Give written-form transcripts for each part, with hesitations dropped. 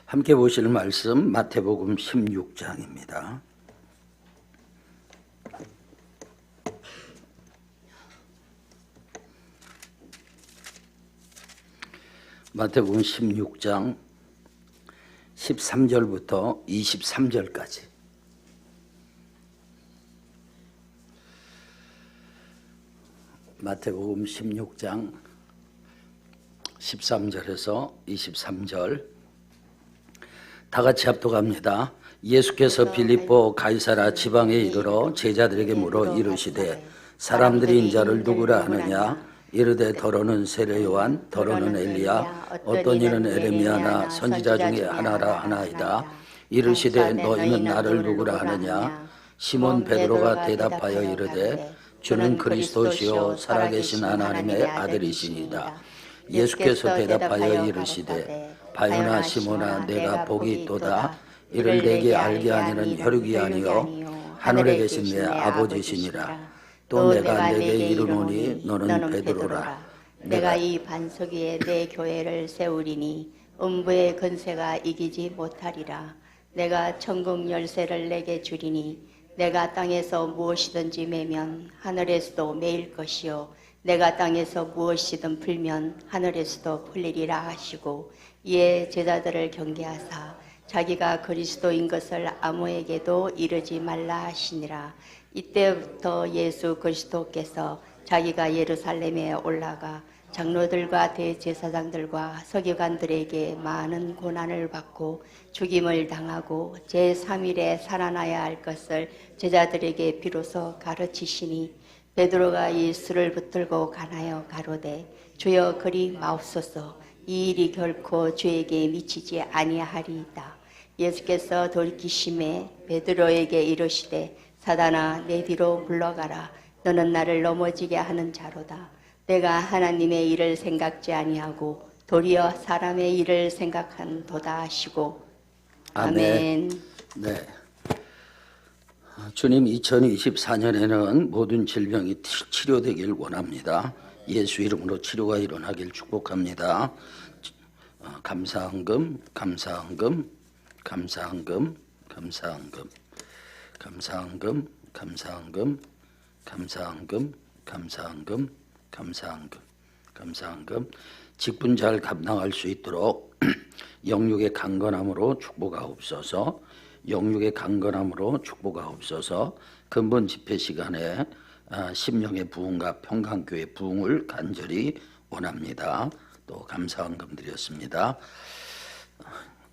함께 보실 말씀 마태복음 16장입니다. 마태복음 16장 13절부터 23절까지. 마태복음 16장 13절에서 23절 다 같이 합독합니다. 예수께서 빌립보 가이사라 지방에 이르러 제자들에게 물어 이르시되 사람들이 인자를 누구라 하느냐? 이르되 더러는 세례 요한, 더러는 엘리야, 어떤 이는 에레미야나 선지자 중에 하나라 하나이다. 이르시되 너희는 나를 누구라 하느냐? 시몬 베드로가 대답하여 이르되 주는 그리스도시요 살아계신 하나님의 아들이시니이다. 예수께서 대답하여 이르시되 바요나 시몬아 내가 복이 있도다. 이를 내게 알게 하니는 혈육이 아니요 하늘에 계신 내 아버지시니라. 또 내가 내게 이르노니 너는 베드로라. 내가 이 반석 위에 내 교회를 세우리니 음부의 권세가 이기지 못하리라. 내가 천국 열쇠를 내게 주리니 내가 땅에서 무엇이든지 매면 하늘에서도 매일 것이요 내가 땅에서 무엇이든 풀면 하늘에서도 풀리리라 하시고, 이에 제자들을 경계하사 자기가 그리스도인 것을 아무에게도 이르지 말라 하시니라. 이때부터 예수 그리스도께서 자기가 예루살렘에 올라가 장로들과 대제사장들과 서기관들에게 많은 고난을 받고 죽임을 당하고 제3일에 살아나야 할 것을 제자들에게 비로소 가르치시니, 베드로가 이 술을 붙들고 가나요 가로되 주여 그리 마옵소서. 이 일이 결코 주에게 미치지 아니하리이다. 예수께서 돌이키심에 베드로에게 이르시되 사단아 내 뒤로 물러가라. 너는 나를 넘어지게 하는 자로다. 내가 하나님의 일을 생각지 아니하고 도리어 사람의 일을 생각한도다 하시고. 아멘. 네. 주님, 2024년에는 모든 질병이 치료되길 원합니다. 예수 이름으로 치료가 일어나길 축복합니다. 감사헌금, 감사헌금, 감사헌금, 감사헌금, 감사헌금, 감사헌금, 감사헌금, 감사헌금, 감사헌금, 감사헌금. 직분 잘 감당할 수 있도록 영육의 강건함으로 축복하옵소서. 영육의 강건함으로 축복하옵소서. 근본 집회 시간에 심령의 부흥과 평강교회 부흥을 간절히 원합니다. 또 감사헌금 드렸습니다.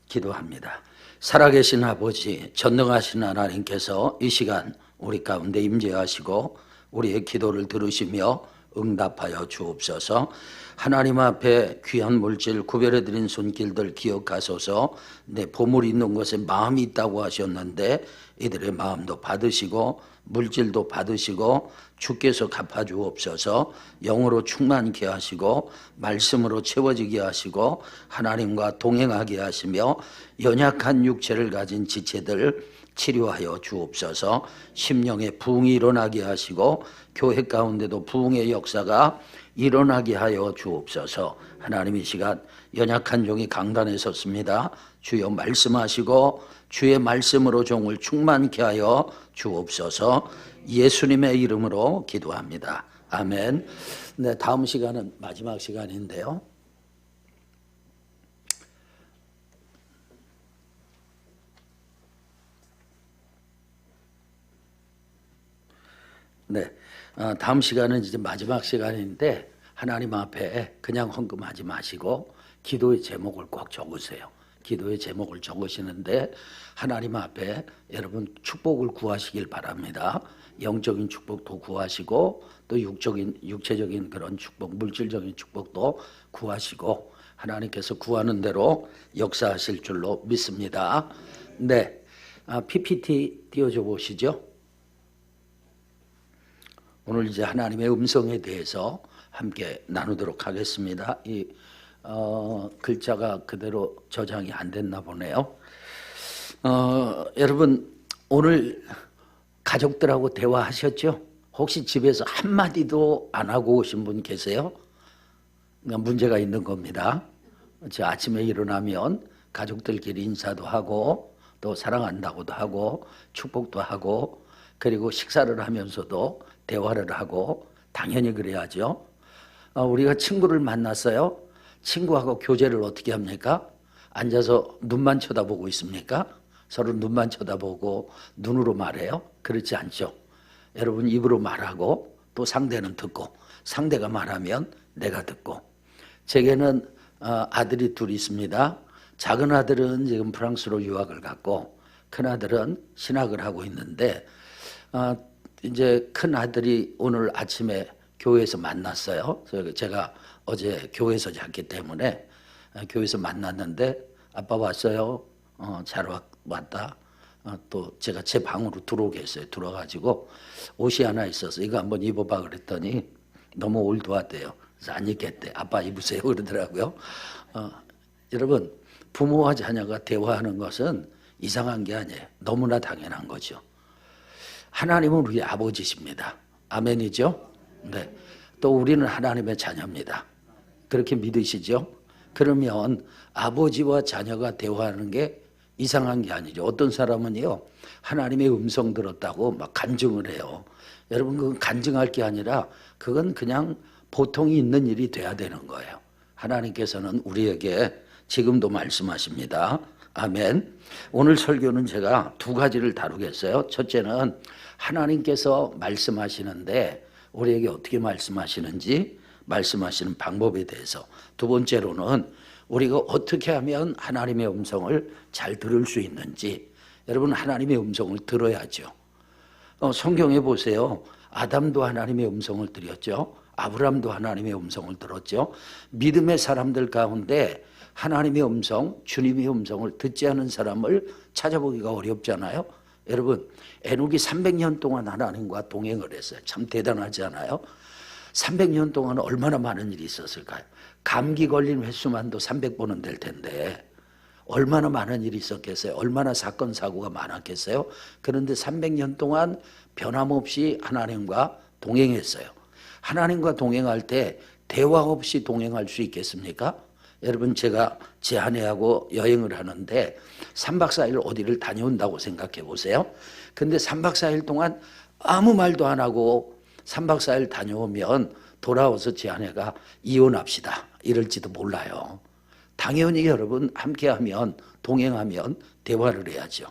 기도합니다. 살아계신 아버지, 전능하신 하나님께서 이 시간 우리 가운데 임재하시고 우리의 기도를 들으시며 응답하여 주옵소서. 하나님 앞에 귀한 물질 구별해드린 손길들 기억하소서. 내 보물이 있는 곳에 마음이 있다고 하셨는데 이들의 마음도 받으시고 물질도 받으시고 주께서 갚아주옵소서. 영으로 충만케 하시고 말씀으로 채워지게 하시고 하나님과 동행하게 하시며 연약한 육체를 가진 지체들 치료하여 주옵소서. 심령의 부흥이 일어나게 하시고 교회 가운데도 부흥의 역사가 일어나게 하여 주옵소서. 하나님, 이 시간 연약한 종이 강단에 섰습니다. 주여 말씀하시고 주의 말씀으로 종을 충만케 하여 주옵소서. 예수님의 이름으로 기도합니다. 아멘. 네, 다음 시간은 마지막 시간인데요. 네, 다음 시간은 이제 마지막 시간인데 하나님 앞에 그냥 헌금하지 마시고 기도의 제목을 꼭 적으세요. 기도의 제목을 적으시는데 하나님 앞에 여러분 축복을 구하시길 바랍니다. 영적인 축복도 구하시고 또 육체적인 그런 축복, 물질적인 축복도 구하시고 하나님께서 구하는 대로 역사하실 줄로 믿습니다. 네, PPT 띄워줘 보시죠. 오늘 이제 하나님의 음성에 대해서 함께 나누도록 하겠습니다. 이 글자가 그대로 저장이 안 됐나 보네요. 여러분 오늘 가족들하고 대화하셨죠? 혹시 집에서 한마디도 안 하고 오신 분 계세요? 문제가 있는 겁니다. 저 아침에 일어나면 가족들끼리 인사도 하고 또 사랑한다고도 하고 축복도 하고 그리고 식사를 하면서도 대화를 하고 당연히 그래야죠. 우리가 친구를 만났어요. 친구하고 교제를 어떻게 합니까? 앉아서 눈만 쳐다보고 있습니까? 서로 눈만 쳐다보고 눈으로 말해요? 그렇지 않죠. 여러분 입으로 말하고 또 상대는 듣고 상대가 말하면 내가 듣고. 제게는 아들이 둘 있습니다. 작은 아들은 지금 프랑스로 유학을 갔고 큰 아들은 신학을 하고 있는데 이제 큰 아들이 오늘 아침에 교회에서 만났어요. 그래서 제가 어제 교회에서 잤기 때문에 교회에서 만났는데 아빠 왔어요. 잘 왔다. 또 제가 제 방으로 들어오게 했어요. 들어가지고 옷이 하나 있어서 이거 한번 입어봐 그랬더니 너무 올드하대요. 그래서 안 입겠대. 아빠 입으세요 그러더라고요. 여러분 부모와 자녀가 대화하는 것은 이상한 게 아니에요. 너무나 당연한 거죠. 하나님은 우리 아버지십니다. 아멘이죠? 네. 또 우리는 하나님의 자녀입니다. 그렇게 믿으시죠? 그러면 아버지와 자녀가 대화하는 게 이상한 게 아니죠. 어떤 사람은요, 하나님의 음성 들었다고 막 간증을 해요. 여러분, 그건 간증할 게 아니라 그건 그냥 보통이 있는 일이 돼야 되는 거예요. 하나님께서는 우리에게 지금도 말씀하십니다. 아멘. 오늘 설교는 제가 두 가지를 다루겠어요. 첫째는 하나님께서 말씀하시는데 우리에게 어떻게 말씀하시는지 말씀하시는 방법에 대해서. 두 번째로는 우리가 어떻게 하면 하나님의 음성을 잘 들을 수 있는지. 여러분 하나님의 음성을 들어야죠. 성경에 보세요. 아담도 하나님의 음성을 들었죠. 아브라함도 하나님의 음성을 들었죠. 믿음의 사람들 가운데 하나님의 음성, 주님의 음성을 듣지 않은 사람을 찾아보기가 어렵잖아요. 여러분 에녹이 300년 동안 하나님과 동행을 했어요. 참 대단하지 않아요? 300년 동안 얼마나 많은 일이 있었을까요? 감기 걸린 횟수만도 300번은 될 텐데 얼마나 많은 일이 있었겠어요? 얼마나 사건 사고가 많았겠어요? 그런데 300년 동안 변함없이 하나님과 동행했어요. 하나님과 동행할 때 대화 없이 동행할 수 있겠습니까? 여러분 제가 제 아내하고 여행을 하는데 3박 4일 어디를 다녀온다고 생각해 보세요. 근데 3박 4일 동안 아무 말도 안 하고 3박 4일 다녀오면 돌아와서 제 아내가 이혼합시다 이럴지도 몰라요. 당연히 여러분 함께하면 동행하면 대화를 해야죠.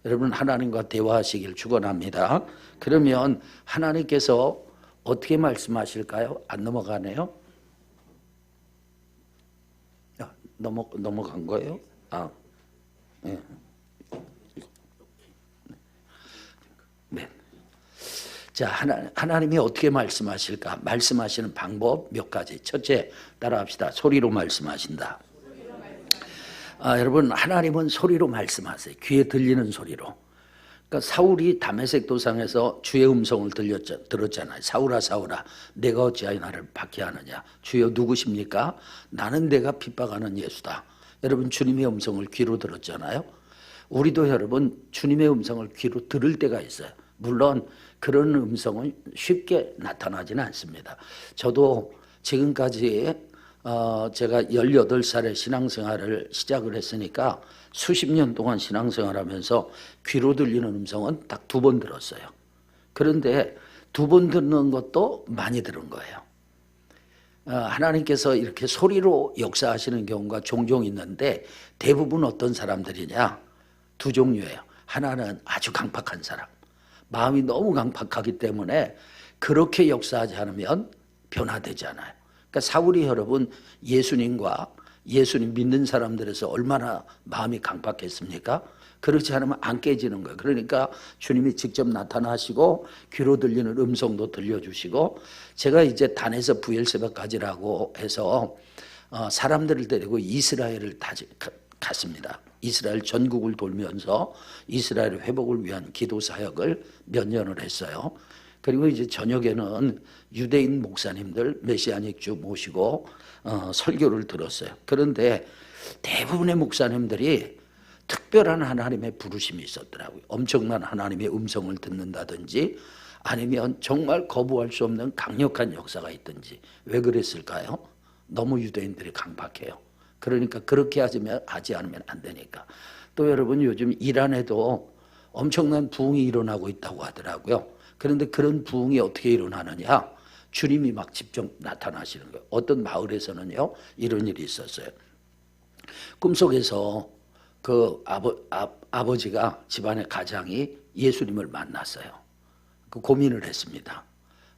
여러분 하나님과 대화하시길 축원합니다. 그러면 하나님께서 어떻게 말씀하실까요? 안 넘어가네요. 넘어간 거예요? 네. 네. 자, 하나님이 어떻게 말씀하실까? 말씀하시는 방법 몇 가지. 첫째, 따라합시다. 소리로 말씀하신다. 여러분, 하나님은 소리로 말씀하세요. 귀에 들리는 소리로. 그러니까 사울이 다메섹 도상에서 주의 음성을 들었잖아요. 사울아 사울아 내가 어찌하여 나를 박해하느냐. 주여 누구십니까? 나는 내가 핍박하는 예수다. 여러분 주님의 음성을 귀로 들었잖아요. 우리도 여러분 주님의 음성을 귀로 들을 때가 있어요. 물론 그런 음성은 쉽게 나타나지는 않습니다. 저도 지금까지 제가 18살에 신앙생활을 시작을 했으니까 수십 년 동안 신앙생활하면서 귀로 들리는 음성은 딱 2번 들었어요. 그런데 2번 듣는 것도 많이 들은 거예요. 하나님께서 이렇게 소리로 역사하시는 경우가 종종 있는데 대부분 어떤 사람들이냐? 2 종류예요. 하나는 아주 강팍한 사람. 마음이 너무 강팍하기 때문에 그렇게 역사하지 않으면 변화되지 않아요. 그러니까 사울이 여러분 예수님과 예수님 믿는 사람들에서 얼마나 마음이 강팍했습니까? 그렇지 않으면 안 깨지는 거예요. 그러니까 주님이 직접 나타나시고 귀로 들리는 음성도 들려주시고 제가 이제 단에서 부엘세바까지라고 해서 사람들을 데리고 이스라엘을 갔습니다. 이스라엘 전국을 돌면서 이스라엘 회복을 위한 기도 사역을 몇 년을 했어요. 그리고 이제 저녁에는 유대인 목사님들 메시아닉 주 모시고 설교를 들었어요. 그런데 대부분의 목사님들이 특별한 하나님의 부르심이 있었더라고요. 엄청난 하나님의 음성을 듣는다든지 아니면 정말 거부할 수 없는 강력한 역사가 있든지. 왜 그랬을까요? 너무 유대인들이 강박해요. 그러니까 그렇게 하지 않으면 안 되니까. 또 여러분 요즘 이란에도 엄청난 부흥이 일어나고 있다고 하더라고요. 그런데 그런 부흥이 어떻게 일어나느냐? 주님이 막 직접 나타나시는 거예요. 어떤 마을에서는요 이런 일이 있었어요. 꿈속에서 그 아버지가 집안의 가장이 예수님을 만났어요. 그 고민을 했습니다.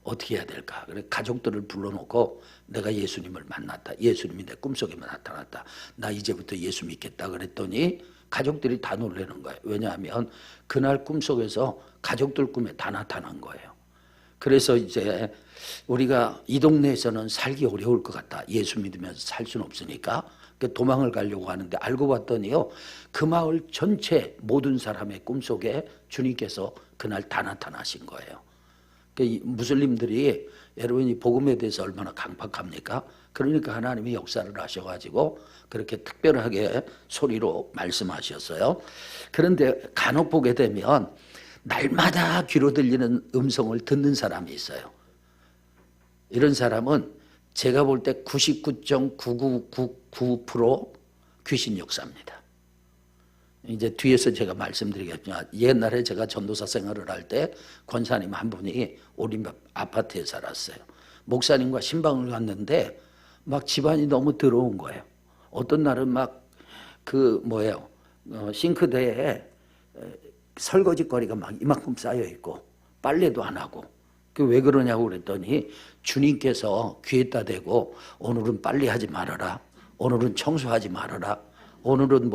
어떻게 해야 될까? 그래 가족들을 불러놓고 내가 예수님을 만났다. 예수님이 내 꿈속에만 나타났다. 나 이제부터 예수 믿겠다. 그랬더니 가족들이 다 놀라는 거예요. 왜냐하면 그날 꿈속에서 가족들 꿈에 다 나타난 거예요. 그래서 이제 우리가 이 동네에서는 살기 어려울 것 같다. 예수 믿으면서 살 수는 없으니까 도망을 가려고 하는데 알고 봤더니요. 그 마을 전체 모든 사람의 꿈속에 주님께서 그날 다 나타나신 거예요. 무슬림들이 여러분이 복음에 대해서 얼마나 강팍합니까? 그러니까 하나님이 역사를 하셔가지고 그렇게 특별하게 소리로 말씀하셨어요. 그런데 간혹 보게 되면 날마다 귀로 들리는 음성을 듣는 사람이 있어요. 이런 사람은 제가 볼 때 99.9999% 귀신 역사입니다. 이제 뒤에서 제가 말씀드리겠지만 옛날에 제가 전도사 생활을 할 때 권사님 한 분이 우리 아파트에 살았어요. 목사님과 신방을 갔는데 막 집안이 너무 더러운 거예요. 어떤 날은 막 싱크대에 설거지거리가 막 이만큼 쌓여 있고 빨래도 안 하고 왜 그러냐고 그랬더니 주님께서 귀에다 대고 오늘은 빨래하지 말아라. 오늘은 청소하지 말아라. 오늘은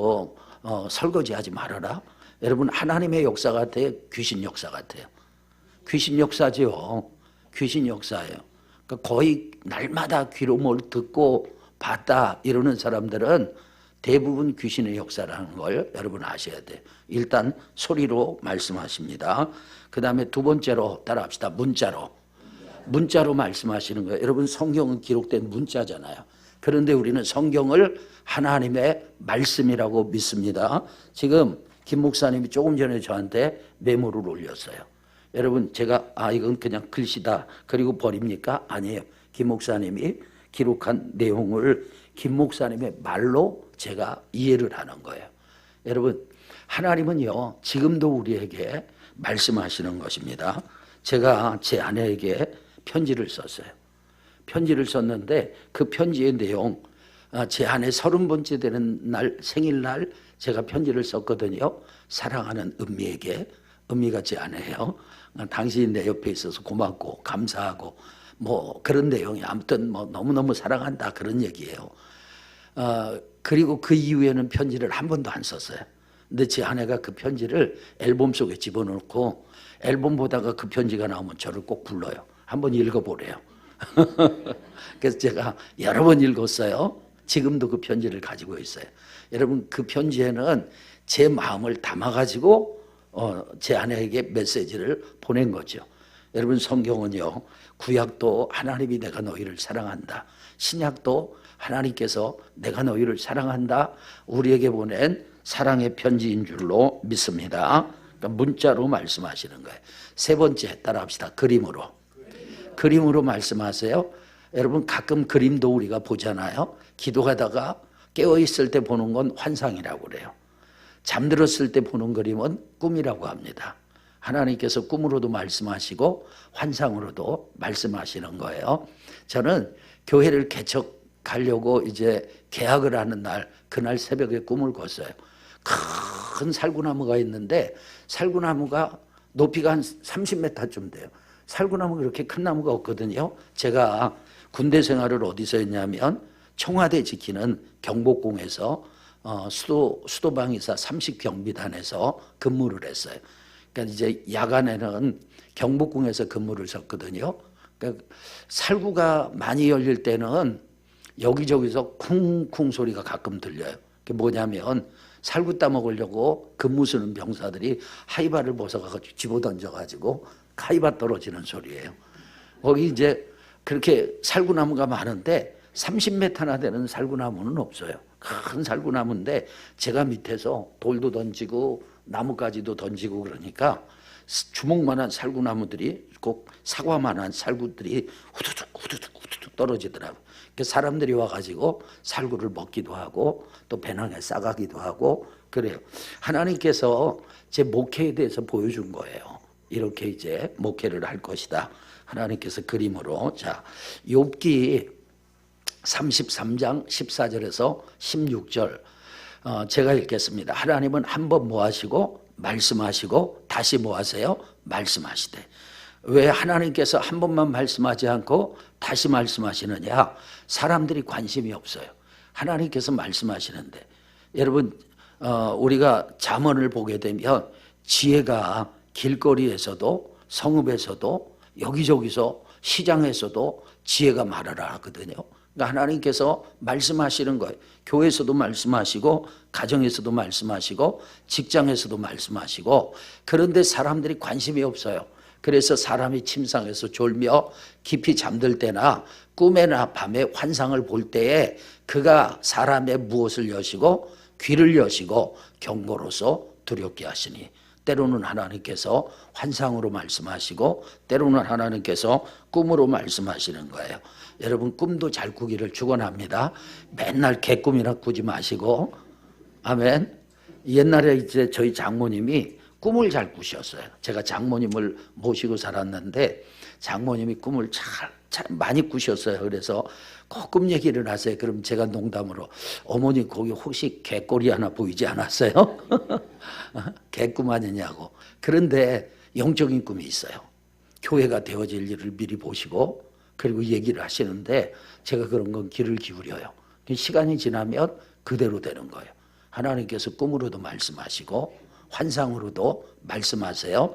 설거지하지 말아라. 여러분 하나님의 역사 같아요? 귀신 역사 같아요? 귀신 역사죠. 귀신 역사예요. 그러니까 거의 날마다 귀로 뭘 듣고 봤다 이러는 사람들은 대부분 귀신의 역사라는 걸 여러분 아셔야 돼요. 일단 소리로 말씀하십니다. 그 다음에 두 번째로 따라합시다. 문자로 말씀하시는 거예요. 여러분 성경은 기록된 문자잖아요. 그런데 우리는 성경을 하나님의 말씀이라고 믿습니다. 지금 김 목사님이 조금 전에 저한테 메모를 올렸어요. 여러분 제가 이건 그냥 글씨다 그리고 버립니까? 아니에요. 김 목사님이 기록한 내용을 김 목사님의 말로 제가 이해를 하는 거예요. 여러분 하나님은요 지금도 우리에게 말씀하시는 것입니다. 제가 제 아내에게 편지를 썼어요. 편지를 썼는데 그 편지의 내용 제 아내 30번째 되는 날 생일날 제가 편지를 썼거든요. 사랑하는 은미에게. 은미가 제 아내예요. 당신이 내 옆에 있어서 고맙고 감사하고 그런 내용이 아무튼 너무너무 사랑한다 그런 얘기예요. 그리고 그 이후에는 편지를 한 번도 안 썼어요. 근데 제 아내가 그 편지를 앨범 속에 집어넣고 앨범 보다가 그 편지가 나오면 저를 꼭 불러요. 한번 읽어보래요. 그래서 제가 여러 번 읽었어요. 지금도 그 편지를 가지고 있어요. 여러분 그 편지에는 제 마음을 담아가지고 제 아내에게 메시지를 보낸 거죠. 여러분 성경은요 구약도 하나님이 내가 너희를 사랑한다. 신약도 하나님께서 내가 너희를 사랑한다. 우리에게 보낸 사랑의 편지인 줄로 믿습니다. 그러니까 문자로 말씀하시는 거예요. 세 번째 따라합시다. 그림으로 말씀하세요. 여러분 가끔 그림도 우리가 보잖아요. 기도하다가 깨어있을 때 보는 건 환상이라고 그래요. 잠들었을 때 보는 그림은 꿈이라고 합니다. 하나님께서 꿈으로도 말씀하시고 환상으로도 말씀하시는 거예요. 저는 교회를 개척하려고 이제 계약을 하는 날 그날 새벽에 꿈을 꿨어요. 큰 살구나무가 있는데 살구나무가 높이가 한 30m쯤 돼요. 살구나무 그렇게 큰 나무가 없거든요. 제가 군대 생활을 어디서 했냐면 청와대 지키는 경복궁에서 수도방위사 30경비단에서 근무를 했어요. 그러니까 이제 야간에는 경복궁에서 근무를 했거든요. 그러니까 살구가 많이 열릴 때는 여기저기서 쿵쿵 소리가 가끔 들려요. 그게 뭐냐면 살구 따먹으려고 근무 쓰는 병사들이 하이바를 벗어가지고 집어던져가지고 카이바 떨어지는 소리예요. 거기 이제 그렇게 살구나무가 많은데 30m나 되는 살구나무는 없어요. 큰 살구나무인데 제가 밑에서 돌도 던지고 나뭇가지도 던지고 그러니까 주먹만한 살구나무들이 꼭 사과만한 살구들이 후두둑 떨어지더라고요. 그 사람들이 와가지고 살구를 먹기도 하고 또 배낭에 싸가기도 하고 그래요. 하나님께서 제 목회에 대해서 보여준 거예요. 이렇게 이제 목회를 할 것이다. 하나님께서 그림으로. 자, 욥기 33장 14절에서 16절 제가 읽겠습니다. 하나님은 한 번 뭐 하시고 말씀하시고 다시 뭐 하세요? 말씀하시되. 왜 하나님께서 한 번만 말씀하지 않고 다시 말씀하시느냐? 사람들이 관심이 없어요. 하나님께서 말씀하시는데 여러분 우리가 잠언을 보게 되면 지혜가 길거리에서도 성읍에서도 여기저기서 시장에서도 지혜가 말하라 하거든요. 그러니까 하나님께서 말씀하시는 거예요. 교회에서도 말씀하시고 가정에서도 말씀하시고 직장에서도 말씀하시고 그런데 사람들이 관심이 없어요. 그래서 사람이 침상에서 졸며 깊이 잠들 때나 꿈에나 밤에 환상을 볼 때에 그가 사람의 무엇을 여시고 귀를 여시고 경고로서 두렵게 하시니 때로는 하나님께서 환상으로 말씀하시고 때로는 하나님께서 꿈으로 말씀하시는 거예요. 여러분 꿈도 잘 꾸기를 축원합니다. 맨날 개꿈이나 꾸지 마시고 아멘. 옛날에 이제 저희 장모님이 꿈을 잘 꾸셨어요. 제가 장모님을 모시고 살았는데 장모님이 꿈을 잘 많이 꾸셨어요. 그래서 꼭 꿈 얘기를 하세요. 그럼 제가 농담으로 어머니 거기 혹시 개꼬리 하나 보이지 않았어요? 개꿈 아니냐고. 그런데 영적인 꿈이 있어요. 교회가 되어질 일을 미리 보시고 그리고 얘기를 하시는데 제가 그런 건 귀를 기울여요. 시간이 지나면 그대로 되는 거예요. 하나님께서 꿈으로도 말씀하시고 환상으로도 말씀하세요.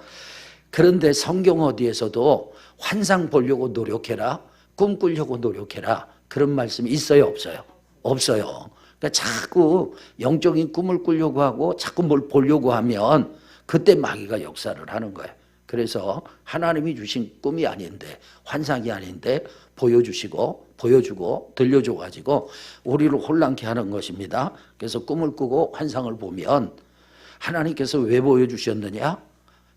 그런데 성경 어디에서도 환상 보려고 노력해라, 꿈 꾸려고 노력해라 그런 말씀이 있어요, 없어요? 없어요. 그러니까 자꾸 영적인 꿈을 꾸려고 하고 자꾸 뭘 보려고 하면 그때 마귀가 역사를 하는 거예요. 그래서 하나님이 주신 꿈이 아닌데 환상이 아닌데 보여주고 들려줘가지고 우리를 혼란케 하는 것입니다. 그래서 꿈을 꾸고 환상을 보면 하나님께서 왜 보여주셨느냐?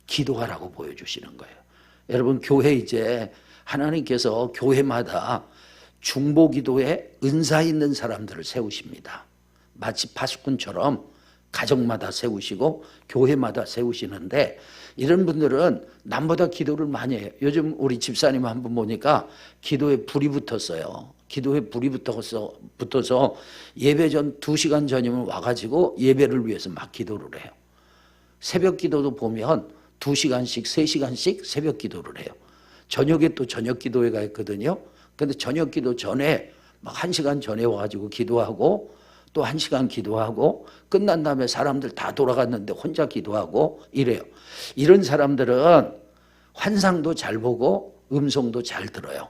기도하라고 보여주시는 거예요. 여러분 교회 이제 하나님께서 교회마다 중보기도에 은사 있는 사람들을 세우십니다. 마치 파수꾼처럼 가정마다 세우시고 교회마다 세우시는데 이런 분들은 남보다 기도를 많이 해요. 요즘 우리 집사님 한 분 보니까 기도에 불이 붙었어요. 기도에 불이 붙어서 예배 전 2시간 전이면 와가지고 예배를 위해서 막 기도를 해요. 새벽 기도도 보면 2시간씩 3시간씩 새벽 기도를 해요. 저녁에 또 저녁 기도회가 있거든요. 근데 저녁 기도 전에 막 1시간 전에 와가지고 기도하고 또 1시간 기도하고 끝난 다음에 사람들 다 돌아갔는데 혼자 기도하고 이래요. 이런 사람들은 환상도 잘 보고 음성도 잘 들어요.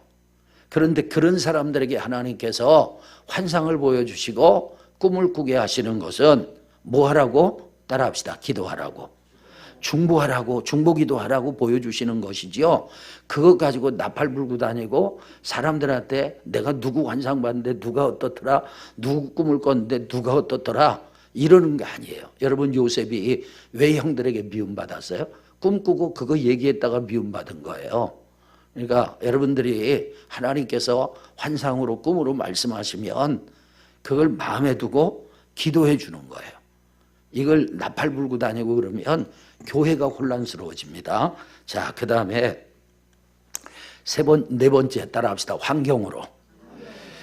그런데 그런 사람들에게 하나님께서 환상을 보여주시고 꿈을 꾸게 하시는 것은 뭐 하라고? 따라합시다. 기도하라고. 중보하라고, 중보기도하라고 보여주시는 것이지요. 그것 가지고 나팔 불고 다니고 사람들한테 내가 누구 환상 봤는데 누가 어떻더라, 누구 꿈을 꿨는데 누가 어떻더라 이러는 게 아니에요. 여러분 요셉이 왜 형들에게 미움받았어요? 꿈꾸고 그거 얘기했다가 미움받은 거예요. 그러니까 여러분들이 하나님께서 환상으로 꿈으로 말씀하시면 그걸 마음에 두고 기도해 주는 거예요. 이걸 나팔 불고 다니고 그러면 교회가 혼란스러워집니다. 자, 그 다음에 네 번째 따라합시다. 환경으로.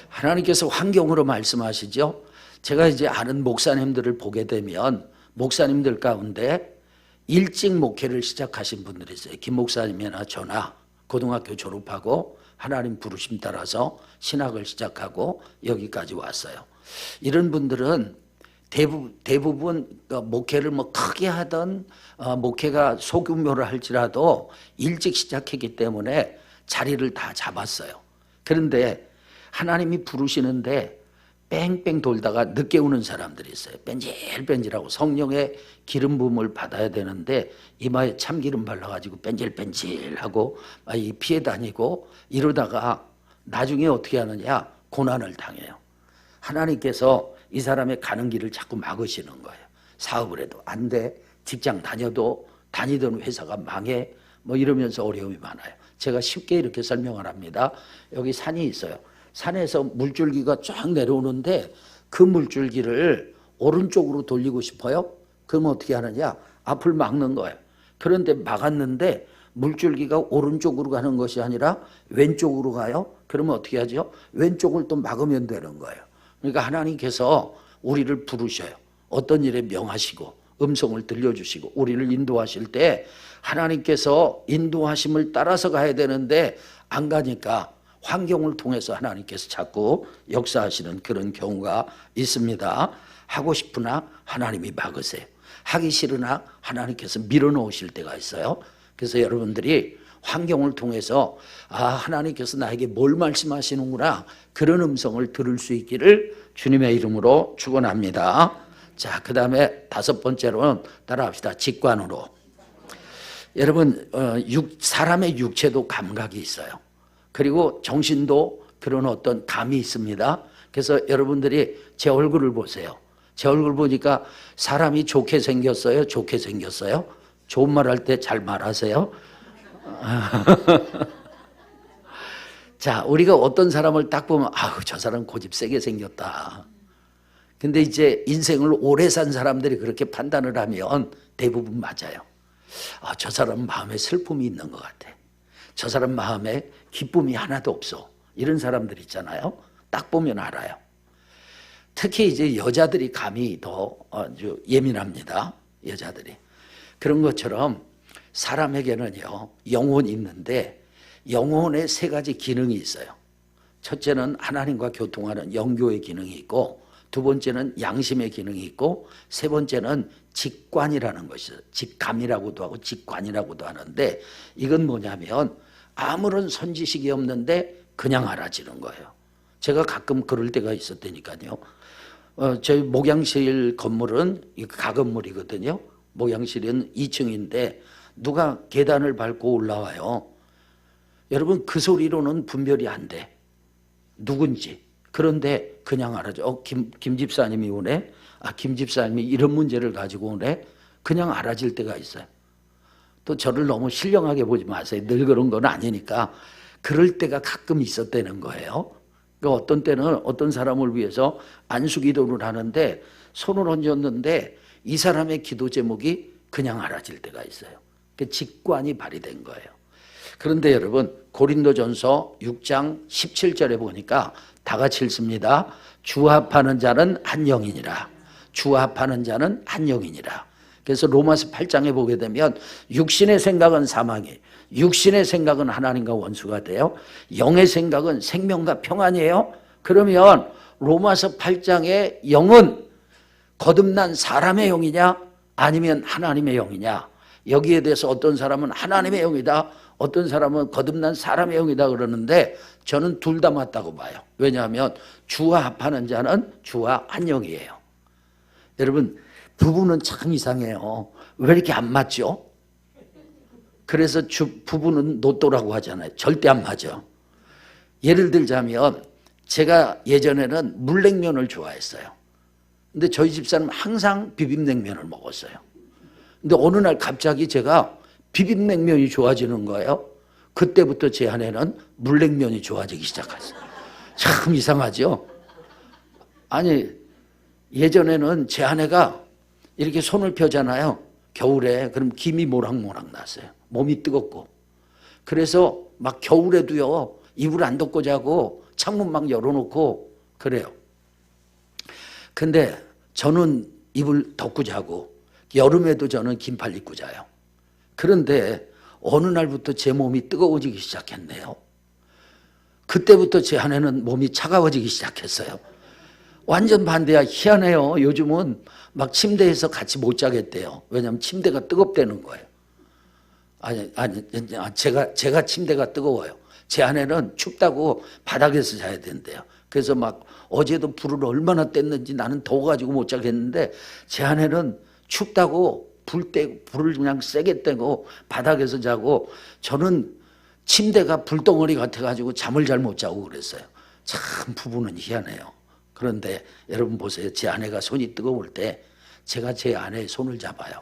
하나님께서 환경으로 말씀하시죠. 제가 이제 아는 목사님들을 보게 되면 목사님들 가운데 일찍 목회를 시작하신 분들이 있어요. 김 목사님이나 저나 고등학교 졸업하고 하나님 부르심 따라서 신학을 시작하고 여기까지 왔어요. 이런 분들은 대부분 목회를 뭐 크게 하던 목회가 소규모로 할지라도 일찍 시작했기 때문에 자리를 다 잡았어요. 그런데 하나님이 부르시는데 뺑뺑 돌다가 늦게 오는 사람들이 있어요. 뺀질뺀질하고 성령의 기름 부음을 받아야 되는데 이마에 참기름 발라가지고 뺀질뺀질하고 피해 다니고 이러다가 나중에 어떻게 하느냐? 고난을 당해요. 하나님께서 이 사람의 가는 길을 자꾸 막으시는 거예요. 사업을 해도 안 돼. 직장 다녀도 다니던 회사가 망해. 뭐 이러면서 어려움이 많아요. 제가 쉽게 이렇게 설명을 합니다. 여기 산이 있어요. 산에서 물줄기가 쫙 내려오는데 그 물줄기를 오른쪽으로 돌리고 싶어요? 그럼 어떻게 하느냐? 앞을 막는 거예요. 그런데 막았는데 물줄기가 오른쪽으로 가는 것이 아니라 왼쪽으로 가요? 그러면 어떻게 하죠? 왼쪽을 또 막으면 되는 거예요. 그러니까 하나님께서 우리를 부르셔요. 어떤 일에 명하시고 음성을 들려주시고 우리를 인도하실 때 하나님께서 인도하심을 따라서 가야 되는데 안 가니까 환경을 통해서 하나님께서 자꾸 역사하시는 그런 경우가 있습니다. 하고 싶으나 하나님이 막으세요. 하기 싫으나 하나님께서 밀어놓으실 때가 있어요. 그래서 여러분들이 환경을 통해서 하나님께서 나에게 뭘 말씀하시는구나 그런 음성을 들을 수 있기를 주님의 이름으로 축원합니다. 자, 그 다음에 5번째로는 따라합시다. 직관으로. 여러분 사람의 육체도 감각이 있어요. 그리고 정신도 그런 어떤 감이 있습니다. 그래서 여러분들이 제 얼굴을 보세요. 제 얼굴 보니까 사람이 좋게 생겼어요? 좋게 생겼어요? 좋은 말 할 때 잘 말하세요? 자, 우리가 어떤 사람을 딱 보면 저 사람 고집 세게 생겼다. 근데 이제 인생을 오래 산 사람들이 그렇게 판단을 하면 대부분 맞아요. 저 사람 마음에 슬픔이 있는 것 같아. 저 사람 마음에 기쁨이 하나도 없어. 이런 사람들 있잖아요. 딱 보면 알아요. 특히 이제 여자들이 감이 더 아주 예민합니다. 여자들이. 그런 것처럼 사람에게는요, 영혼이 있는데 영혼에 3가지 기능이 있어요. 첫째는 하나님과 교통하는 영교의 기능이 있고, 2번째는 양심의 기능이 있고, 3번째는 직관이라는 것이 있어요. 직감이라고도 하고 직관이라고도 하는데, 이건 뭐냐면 아무런 선지식이 없는데 그냥 알아지는 거예요. 제가 가끔 그럴 때가 있었다니까요. 저희 목양실 건물은 가건물이거든요. 목양실은 2층인데 누가 계단을 밟고 올라와요. 여러분 그 소리로는 분별이 안 돼. 누군지. 그런데 그냥 알아죠. 김 집사님이 오네. 김 집사님이 이런 문제를 가지고 오네. 그냥 알아질 때가 있어요. 또 저를 너무 신령하게 보지 마세요. 늘 그런 건 아니니까. 그럴 때가 가끔 있었다는 거예요. 그러니까 어떤 때는 어떤 사람을 위해서 안수기도를 하는데 손을 얹었는데 이 사람의 기도 제목이 그냥 알아질 때가 있어요. 그 직관이 발휘된 거예요. 그런데 여러분 고린도전서 6장 17절에 보니까 다 같이 읽습니다. 주합하는 자는 한 영이니라. 주합하는 자는 한 영이니라. 그래서 로마서 8장에 보게 되면 육신의 생각은 사망이, 육신의 생각은 하나님과 원수가 돼요. 영의 생각은 생명과 평안이에요. 그러면 로마서 8장의 영은 거듭난 사람의 영이냐 아니면 하나님의 영이냐. 여기에 대해서 어떤 사람은 하나님의 영이다, 어떤 사람은 거듭난 사람의 영이다 그러는데 저는 둘 다 맞다고 봐요. 왜냐하면 주와 합하는 자는 주와 한 영이에요. 여러분 부부는 참 이상해요. 왜 이렇게 안 맞죠? 그래서 부부는 노또라고 하잖아요. 절대 안 맞아. 예를 들자면 제가 예전에는 물냉면을 좋아했어요. 근데 저희 집사람은 항상 비빔냉면을 먹었어요. 근데 어느 날 갑자기 제가 비빔냉면이 좋아지는 거예요. 그때부터 제 아내는 물냉면이 좋아지기 시작했어요. 참 이상하죠? 아니 예전에는 제 아내가 이렇게 손을 펴잖아요. 겨울에. 그럼 김이 모락모락 났어요. 몸이 뜨겁고. 그래서 막 겨울에도요. 이불 안 덮고 자고 창문 막 열어놓고 그래요. 근데 저는 이불 덮고 자고 여름에도 저는 긴팔 입고 자요. 그런데 어느 날부터 제 몸이 뜨거워지기 시작했네요. 그때부터 제 아내는 몸이 차가워지기 시작했어요. 완전 반대야. 희한해요. 요즘은 막 침대에서 같이 못 자겠대요. 왜냐하면 침대가 뜨겁다는 거예요. 제가 침대가 뜨거워요. 제 아내는 춥다고 바닥에서 자야 된대요. 그래서 막 어제도 불을 얼마나 뗐는지 나는 더워가지고 못 자겠는데 제 아내는 춥다고 불을 그냥 세게 떼고 바닥에서 자고 저는 침대가 불덩어리 같아가지고 잠을 잘 못 자고 그랬어요. 참 부부는 희한해요. 그런데 여러분 보세요. 제 아내가 손이 뜨거울 때 제가 제 아내의 손을 잡아요.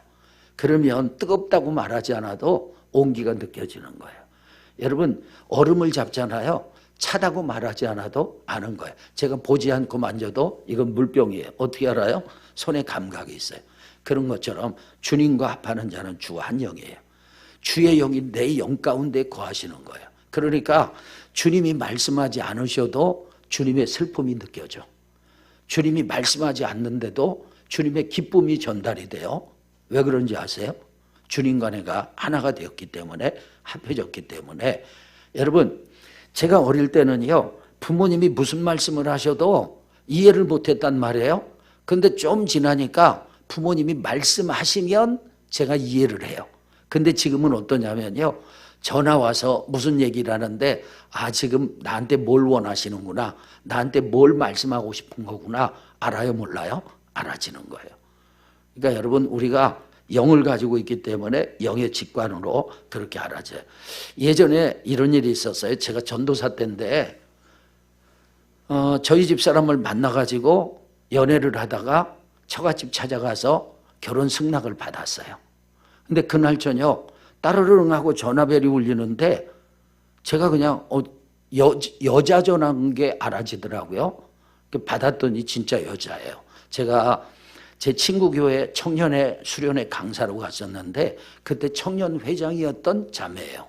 그러면 뜨겁다고 말하지 않아도 온기가 느껴지는 거예요. 여러분 얼음을 잡잖아요. 차다고 말하지 않아도 아는 거예요. 제가 보지 않고 만져도 이건 물병이에요. 어떻게 알아요? 손에 감각이 있어요. 그런 것처럼 주님과 합하는 자는 주 한 영이에요. 주의 영이 내 영 가운데 거하시는 거예요. 그러니까 주님이 말씀하지 않으셔도 주님의 슬픔이 느껴져. 주님이 말씀하지 않는데도 주님의 기쁨이 전달이 돼요. 왜 그런지 아세요? 주님과 내가 하나가 되었기 때문에, 합해졌기 때문에. 여러분, 제가 어릴 때는요, 부모님이 무슨 말씀을 하셔도 이해를 못했단 말이에요. 근데 좀 지나니까 부모님이 말씀하시면 제가 이해를 해요. 근데 지금은 어떠냐면요, 전화 와서 무슨 얘기를 하는데, 아, 지금 나한테 뭘 원하시는구나, 나한테 뭘 말씀하고 싶은 거구나, 알아요, 몰라요? 알아지는 거예요. 그러니까 여러분, 우리가 영을 가지고 있기 때문에 영의 직관으로 그렇게 알아져요. 예전에 이런 일이 있었어요. 제가 전도사 때인데 저희 집 사람을 만나가지고 연애를 하다가 처갓집 찾아가서 결혼 승낙을 받았어요. 근데 그날 저녁 따르릉 하고 전화벨이 울리는데 제가 그냥 여자 전화인 게 알아지더라고요. 받았더니 진짜 여자예요. 제가 제 친구 교회 청년회 수련회 강사로 갔었는데 그때 청년 회장이었던 자매예요.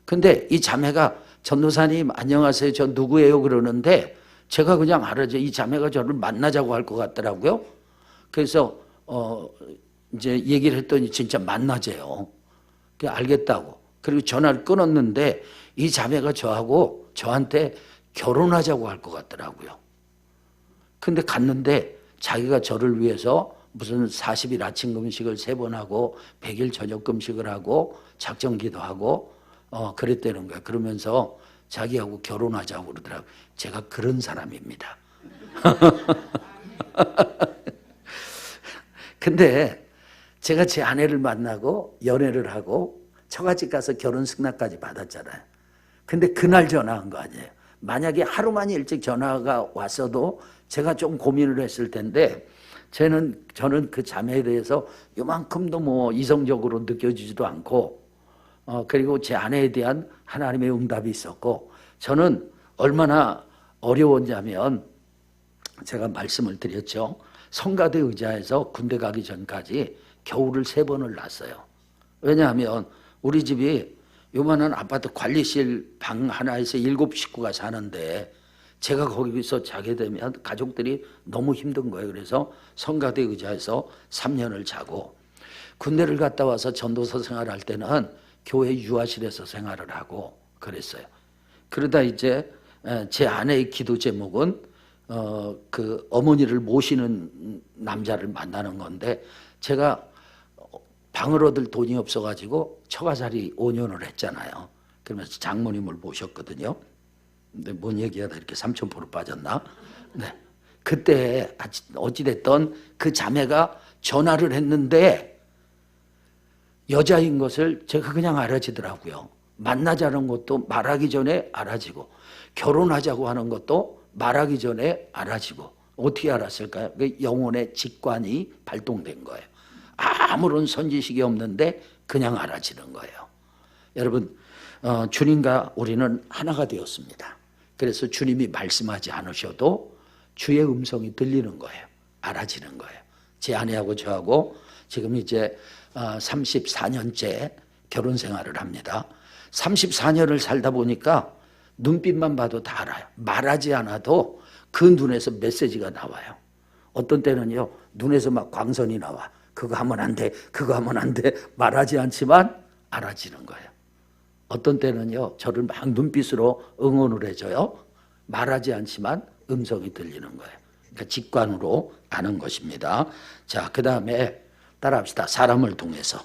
근데 이 자매가 전도사님 안녕하세요, 저 누구예요 그러는데 제가 그냥 알아죠. 이 자매가 저를 만나자고 할 것 같더라고요. 그래서 이제 얘기를 했더니 진짜 만나재요. 알겠다고. 그리고 전화를 끊었는데 이 자매가 저한테 결혼하자고 할 것 같더라고요. 근데 갔는데 자기가 저를 위해서 무슨 40일 아침 금식을 3번 하고 100일 저녁 금식을 하고 작정기도 하고 그랬다는 거야. 그러면서 자기하고 결혼하자고 그러더라고요. 제가 그런 사람입니다. 근데 제가 제 아내를 만나고 연애를 하고 처갓집 가서 결혼 승낙까지 받았잖아요. 근데 그날 전화한 거 아니에요. 만약에 하루만 일찍 전화가 왔어도 제가 좀 고민을 했을 텐데 저는 그 자매에 대해서 요만큼도 뭐 이성적으로 느껴지지도 않고 그리고 제 아내에 대한 하나님의 응답이 있었고 저는 얼마나 어려웠냐면 제가 말씀을 드렸죠. 성가대 의자에서 군대 가기 전까지 겨울을 3번을 났어요. 왜냐하면 우리 집이 요만한 아파트 관리실 방 하나에서 7식구가 사는데 제가 거기서 자게 되면 가족들이 너무 힘든 거예요. 그래서 성가대 의자에서 3년을 자고 군대를 갔다 와서 전도사 생활할 때는 교회 유아실에서 생활을 하고 그랬어요. 그러다 이제 제 아내의 기도 제목은 그 어머니를 모시는 남자를 만나는 건데 제가 방을 얻을 돈이 없어가지고 처가살이 5년을 했잖아요. 그러면서 장모님을 모셨거든요. 근데 뭔 얘기하다 이렇게 삼천포로 빠졌나? 네. 그때 어찌됐던 그 자매가 전화를 했는데 여자인 것을 제가 그냥 알아지더라고요. 만나자는 것도 말하기 전에 알아지고 결혼하자고 하는 것도 말하기 전에 알아지고 어떻게 알았을까요? 영혼의 직관이 발동된 거예요. 아무런 선지식이 없는데 그냥 알아지는 거예요. 여러분 주님과 우리는 하나가 되었습니다. 그래서 주님이 말씀하지 않으셔도 주의 음성이 들리는 거예요. 알아지는 거예요. 제 아내하고 저하고 지금 이제 34년째 결혼 생활을 합니다. 34년을 살다 보니까 눈빛만 봐도 다 알아요. 말하지 않아도 그 눈에서 메시지가 나와요. 어떤 때는요 눈에서 막 광선이 나와. 그거 하면 안 돼, 그거 하면 안 돼. 말하지 않지만 알아지는 거예요. 어떤 때는요 저를 막 눈빛으로 응원을 해줘요. 말하지 않지만 음성이 들리는 거예요. 그러니까 직관으로 아는 것입니다. 자, 그 다음에 따라합시다. 사람을 통해서.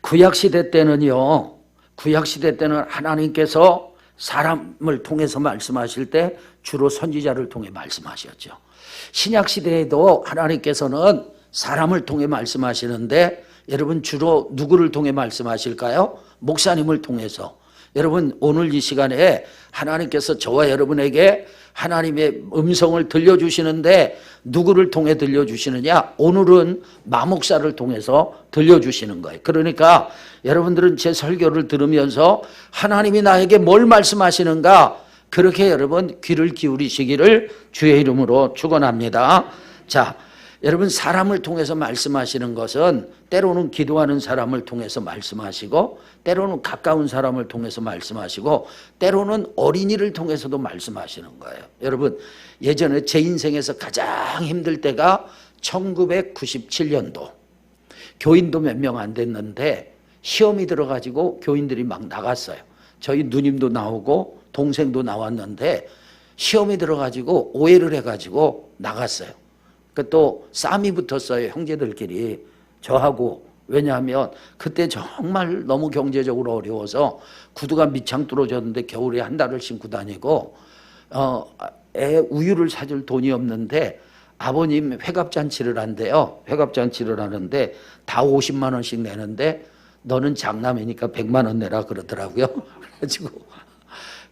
구약시대 때는요, 구약시대 때는 하나님께서 사람을 통해서 말씀하실 때 주로 선지자를 통해 말씀하셨죠. 신약시대에도 하나님께서는 사람을 통해 말씀하시는데 여러분 주로 누구를 통해 말씀하실까요? 목사님을 통해서. 여러분 오늘 이 시간에 하나님께서 저와 여러분에게 하나님의 음성을 들려주시는데 누구를 통해 들려주시느냐? 오늘은 마목사를 통해서 들려주시는 거예요. 그러니까 여러분들은 제 설교를 들으면서 하나님이 나에게 뭘 말씀하시는가? 그렇게 여러분 귀를 기울이시기를 주의 이름으로 축원합니다. 자, 여러분 사람을 통해서 말씀하시는 것은 때로는 기도하는 사람을 통해서 말씀하시고 때로는 가까운 사람을 통해서 말씀하시고 때로는 어린이를 통해서도 말씀하시는 거예요. 여러분 예전에 제 인생에서 가장 힘들 때가 1997년도 교인도 몇 명 안 됐는데 시험이 들어가지고 교인들이 막 나갔어요. 저희 누님도 나오고 동생도 나왔는데 시험이 들어가지고 오해를 해가지고 나갔어요. 또 싸움이 붙었어요. 형제들끼리 저하고. 왜냐하면 그때 정말 너무 경제적으로 어려워서 구두가 밑창 뚫어졌는데 겨울에 한 달을 신고 다니고 애 우유를 사줄 돈이 없는데 아버님 회갑잔치를 한대요. 회갑잔치를 하는데 다 50만 원씩 내는데 너는 장남이니까 100만 원 내라 그러더라고요.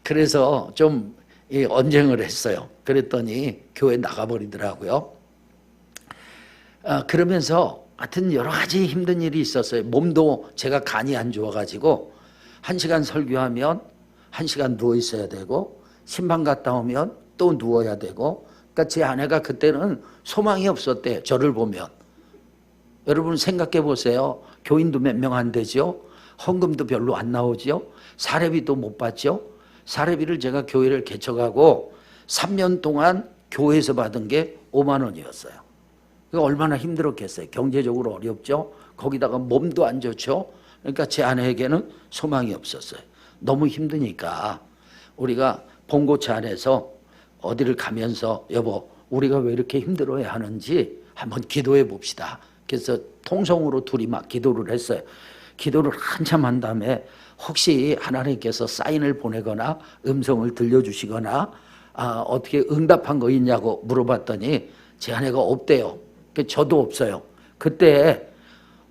그래서 좀 언쟁을 했어요. 그랬더니 교회 나가버리더라고요. 그러면서 하여튼 여러 가지 힘든 일이 있었어요. 몸도 제가 간이 안 좋아가지고 1시간 설교하면 1시간 누워 있어야 되고 신방 갔다 오면 또 누워야 되고 그러니까 제 아내가 그때는 소망이 없었대요. 저를 보면. 여러분 생각해 보세요. 교인도 몇 명 안 되죠. 헌금도 별로 안 나오죠. 사례비도 못 받죠. 사례비를 제가 교회를 개척하고 3년 동안 교회에서 받은 게 5만 원이었어요. 얼마나 힘들었겠어요. 경제적으로 어렵죠. 거기다가 몸도 안 좋죠. 그러니까 제 아내에게는 소망이 없었어요. 너무 힘드니까 우리가 봉고차 안에서 어디를 가면서 여보 우리가 왜 이렇게 힘들어야 하는지 한번 기도해 봅시다. 그래서 통성으로 둘이 막 기도를 했어요. 기도를 한참 한 다음에 혹시 하나님께서 사인을 보내거나 음성을 들려주시거나 어떻게 응답한 거 있냐고 물어봤더니 제 아내가 없대요. 저도 없어요. 그때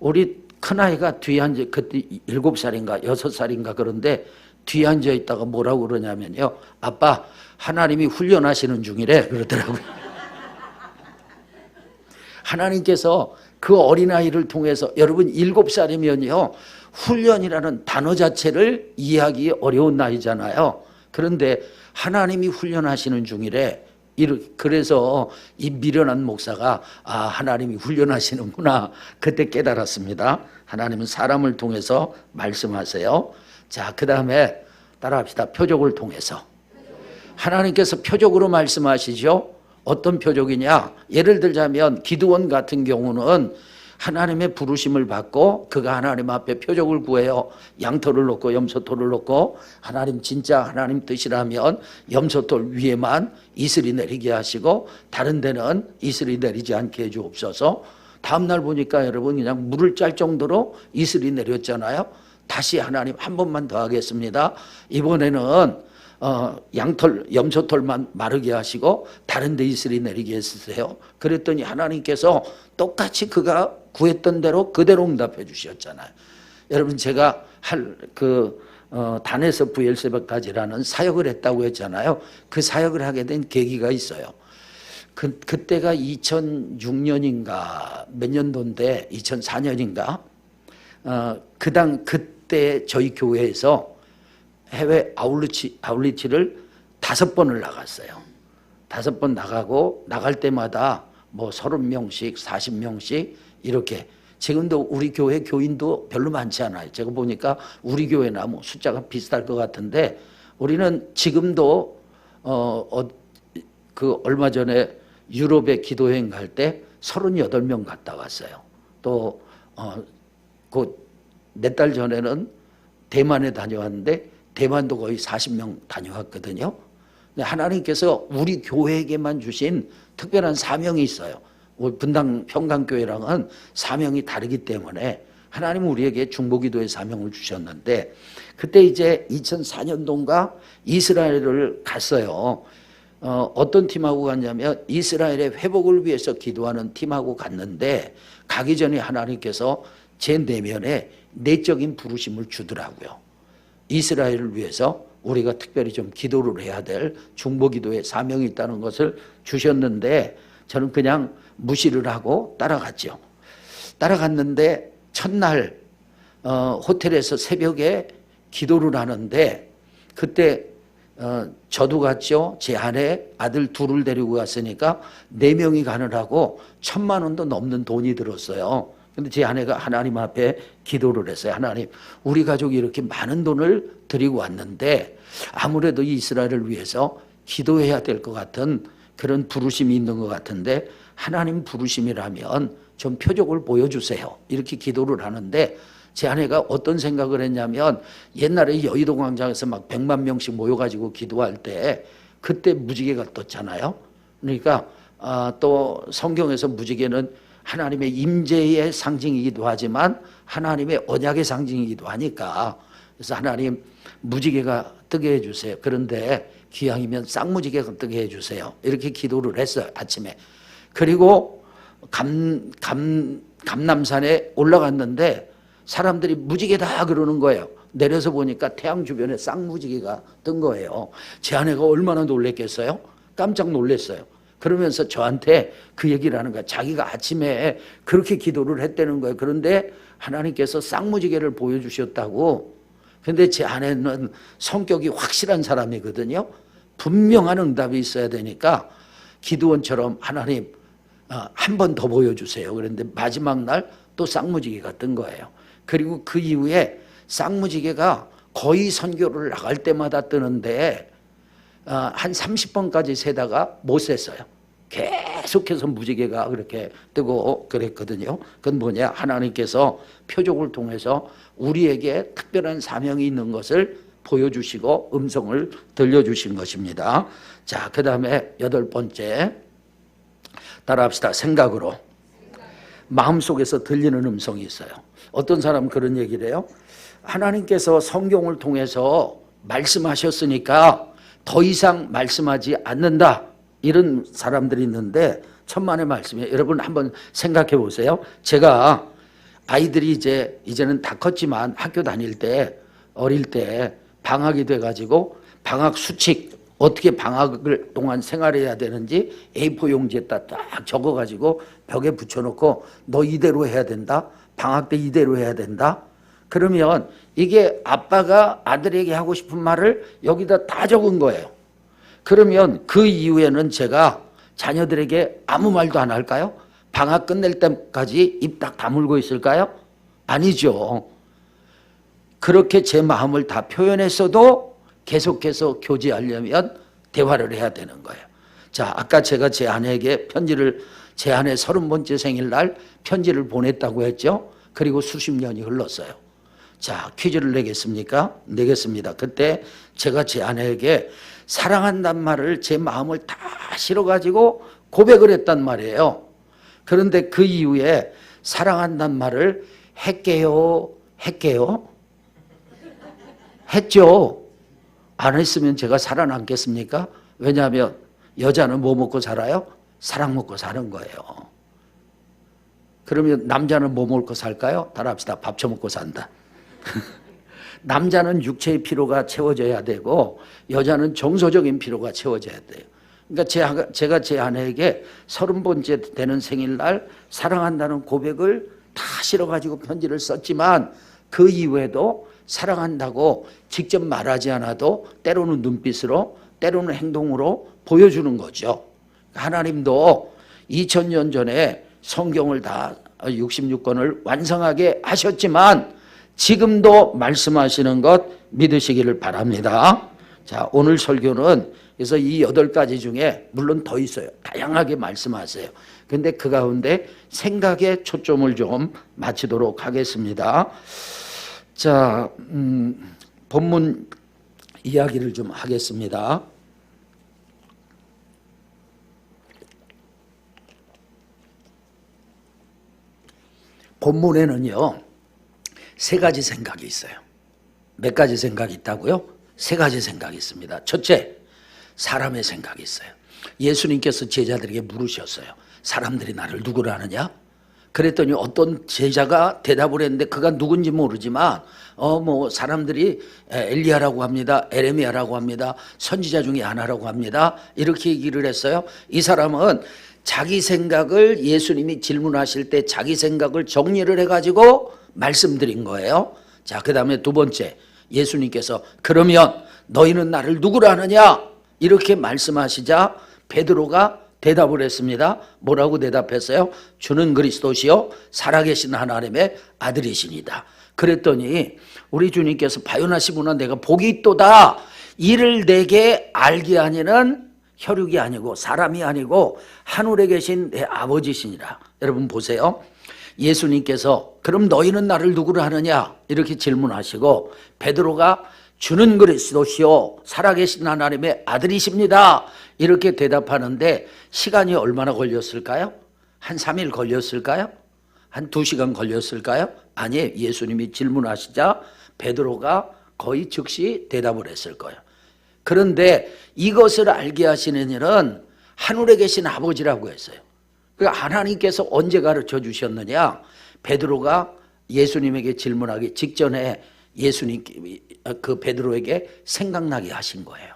우리 큰아이가 뒤에 앉아 그때 7살인가 6살인가 그런데 뒤에 앉아 있다가 뭐라고 그러냐면요. 아빠 하나님이 훈련하시는 중이래 그러더라고요. 하나님께서 그 어린아이를 통해서 여러분 7살이면요. 훈련이라는 단어 자체를 이해하기 어려운 나이잖아요. 그런데 하나님이 훈련하시는 중이래. 그래서 이 미련한 목사가 하나님이 훈련하시는구나 그때 깨달았습니다. 하나님은 사람을 통해서 말씀하세요. 자, 그 다음에 따라합시다. 표적을 통해서. 하나님께서 표적으로 말씀하시죠. 어떤 표적이냐? 예를 들자면 기드온 같은 경우는 하나님의 부르심을 받고 그가 하나님 앞에 표적을 구해요. 양털을 놓고 염소털을 놓고 하나님 진짜 하나님 뜻이라면 염소털 위에만 이슬이 내리게 하시고 다른 데는 이슬이 내리지 않게 해주옵소서. 다음날 보니까 여러분 그냥 물을 짤 정도로 이슬이 내렸잖아요. 다시 하나님 한 번만 더 하겠습니다. 이번에는 양털, 염소털만 마르게 하시고 다른 데 이슬이 내리게 해주세요. 그랬더니 하나님께서 똑같이 그가 구했던 대로 그대로 응답해 주셨잖아요. 여러분 제가 단에서 부엘세바까지라는 사역을 했다고 했잖아요. 그 사역을 하게 된 계기가 있어요. 그때가 2006년인가 몇 년도인데 2004년인가 그때 저희 교회에서 해외 아울리치를 5번을 나갔어요. 5번 나가고 나갈 때마다 뭐 30명씩 40명씩 이렇게. 지금도 우리 교회 교인도 별로 많지 않아요. 제가 보니까 우리 교회나 뭐 숫자가 비슷할 것 같은데 우리는 지금도 그 얼마 전에 유럽에 기도여행 갈 때 38명 갔다 왔어요. 또 몇 달 전에는 대만에 다녀왔는데 대만도 거의 40명 다녀왔거든요. 하나님께서 우리 교회에게만 주신 특별한 사명이 있어요. 분당 평강교회랑은 사명이 다르기 때문에 하나님은 우리에게 중보기도의 사명을 주셨는데 그때 이제 2004년도인가 이스라엘을 갔어요. 어떤 팀하고 갔냐면 이스라엘의 회복을 위해서 기도하는 팀하고 갔는데 가기 전에 하나님께서 제 내면에 내적인 부르심을 주더라고요. 이스라엘을 위해서 우리가 특별히 좀 기도를 해야 될 중보기도의 사명이 있다는 것을 주셨는데 저는 그냥 무시를 하고 따라갔죠. 따라갔는데 첫날 호텔에서 새벽에 기도를 하는데 그때 저도 갔죠. 제 아내 아들 둘을 데리고 갔으니까 4명이 가느라고 1,000만 원도 넘는 돈이 들었어요. 근데 제 아내가 하나님 앞에 기도를 했어요. 하나님, 우리 가족이 이렇게 많은 돈을 드리고 왔는데 아무래도 이스라엘을 위해서 기도해야 될 것 같은 그런 부르심이 있는 것 같은데 하나님 부르심이라면 좀 표적을 보여주세요. 이렇게 기도를 하는데 제 아내가 어떤 생각을 했냐면 옛날에 여의도 광장에서 막 100만 명씩 모여가지고 기도할 때 그때 무지개가 떴잖아요. 그러니까 또 성경에서 무지개는 하나님의 임재의 상징이기도 하지만 하나님의 언약의 상징이기도 하니까 그래서 하나님 무지개가 뜨게 해주세요. 그런데 기왕이면 쌍무지개가 뜨게 해주세요. 이렇게 기도를 했어요. 아침에. 그리고 감남산에 올라갔는데 사람들이 무지개다 그러는 거예요. 내려서 보니까 태양 주변에 쌍무지개가 뜬 거예요. 제 아내가 얼마나 놀랬겠어요? 깜짝 놀랐어요. 그러면서 저한테 그 얘기를 하는 거예요. 자기가 아침에 그렇게 기도를 했다는 거예요. 그런데 하나님께서 쌍무지개를 보여주셨다고. 그런데 제 아내는 성격이 확실한 사람이거든요. 분명한 응답이 있어야 되니까 기도원처럼 하나님 한 번 더 보여주세요. 그런데 마지막 날 또 쌍무지개가 뜬 거예요. 그리고 그 이후에 쌍무지개가 거의 선교를 나갈 때마다 뜨는데 한 30번까지 세다가 못 셌어요. 계속해서 무지개가 그렇게 뜨고 그랬거든요. 그건 뭐냐? 하나님께서 표적을 통해서 우리에게 특별한 사명이 있는 것을 보여주시고 음성을 들려주신 것입니다. 자, 그 다음에 8번째 따라합시다. 생각으로. 마음속에서 들리는 음성이 있어요. 어떤 사람은 그런 얘기를 해요. 하나님께서 성경을 통해서 말씀하셨으니까 더 이상 말씀하지 않는다. 이런 사람들이 있는데 천만의 말씀이에요. 여러분 한번 생각해 보세요. 제가 아이들이 이제는 다 컸지만 학교 다닐 때 어릴 때 방학이 돼가지고 방학 수칙 어떻게 방학을 동안 생활해야 되는지 A4 용지에다 딱 적어가지고 벽에 붙여놓고 너 이대로 해야 된다. 방학 때 이대로 해야 된다. 그러면 이게 아빠가 아들에게 하고 싶은 말을 여기다 다 적은 거예요. 그러면 그 이후에는 제가 자녀들에게 아무 말도 안 할까요? 방학 끝낼 때까지 입 딱 다물고 있을까요? 아니죠. 그렇게 제 마음을 다 표현했어도 계속해서 교제하려면 대화를 해야 되는 거예요. 자, 아까 제가 제 아내에게 제 아내 30번째 생일날 편지를 보냈다고 했죠. 그리고 수십 년이 흘렀어요. 자, 퀴즈를 내겠습니까? 내겠습니다. 그때 제가 제 아내에게 사랑한단 말을 제 마음을 다 실어가지고 고백을 했단 말이에요. 그런데 그 이후에 사랑한단 말을 했게요? 했죠. 안 했으면 제가 살아남겠습니까? 왜냐하면 여자는 뭐 먹고 살아요? 사랑 먹고 사는 거예요. 그러면 남자는 뭐 먹고 살까요? 따라합시다. 밥 처먹고 산다. 남자는 육체의 피로가 채워져야 되고 여자는 정서적인 피로가 채워져야 돼요. 그러니까 제가 제 아내에게 30번째 되는 생일날 사랑한다는 고백을 다 실어가지고 편지를 썼지만 그 이후에도 사랑한다고 직접 말하지 않아도 때로는 눈빛으로 때로는 행동으로 보여주는 거죠. 하나님도 2000년 전에 성경을 다 66권을 완성하게 하셨지만 지금도 말씀하시는 것 믿으시기를 바랍니다. 자, 오늘 설교는 그래서 이 8가지 중에 물론 더 있어요. 다양하게 말씀하세요. 근데 그 가운데 생각에 초점을 좀 맞추도록 하겠습니다. 자, 본문 이야기를 좀 하겠습니다. 본문에는요 3가지 생각이 있어요. 몇 가지 생각이 있다고요? 3가지 생각이 있습니다. 첫째, 사람의 생각이 있어요. 예수님께서 제자들에게 물으셨어요. 사람들이 나를 누구로 아느냐? 그랬더니 어떤 제자가 대답을 했는데 그가 누군지 모르지만 뭐 사람들이 엘리야라고 합니다. 에레미야라고 합니다. 선지자 중에 하나라고 합니다. 이렇게 얘기를 했어요. 이 사람은 자기 생각을 예수님이 질문하실 때 자기 생각을 정리를 해가지고 말씀드린 거예요. 자, 그 다음에 두 번째, 예수님께서 그러면 너희는 나를 누구라 하느냐 이렇게 말씀하시자 베드로가 대답을 했습니다. 뭐라고 대답했어요? 주는 그리스도시요 살아계신 하나님의 아들이시니다. 그랬더니 우리 주님께서 바요나시구나 내가 복이 있도다. 이를 내게 알게 하니는 혈육이 아니고 사람이 아니고 하늘에 계신 내 아버지시니라. 여러분 보세요. 예수님께서 그럼 너희는 나를 누구로 하느냐 이렇게 질문하시고 베드로가 주는 그리스도시요 살아계신 하나님의 아들이십니다 이렇게 대답하는데 시간이 얼마나 걸렸을까요? 한 3일 걸렸을까요? 한 2시간 걸렸을까요? 아니, 예수님이 질문하시자 베드로가 거의 즉시 대답을 했을 거예요. 그런데 이것을 알게 하시는 일은 하늘에 계신 아버지라고 했어요. 그러니까 하나님께서 언제 가르쳐 주셨느냐? 베드로가 예수님에게 질문하기 직전에 예수님 그 베드로에게 생각나게 하신 거예요.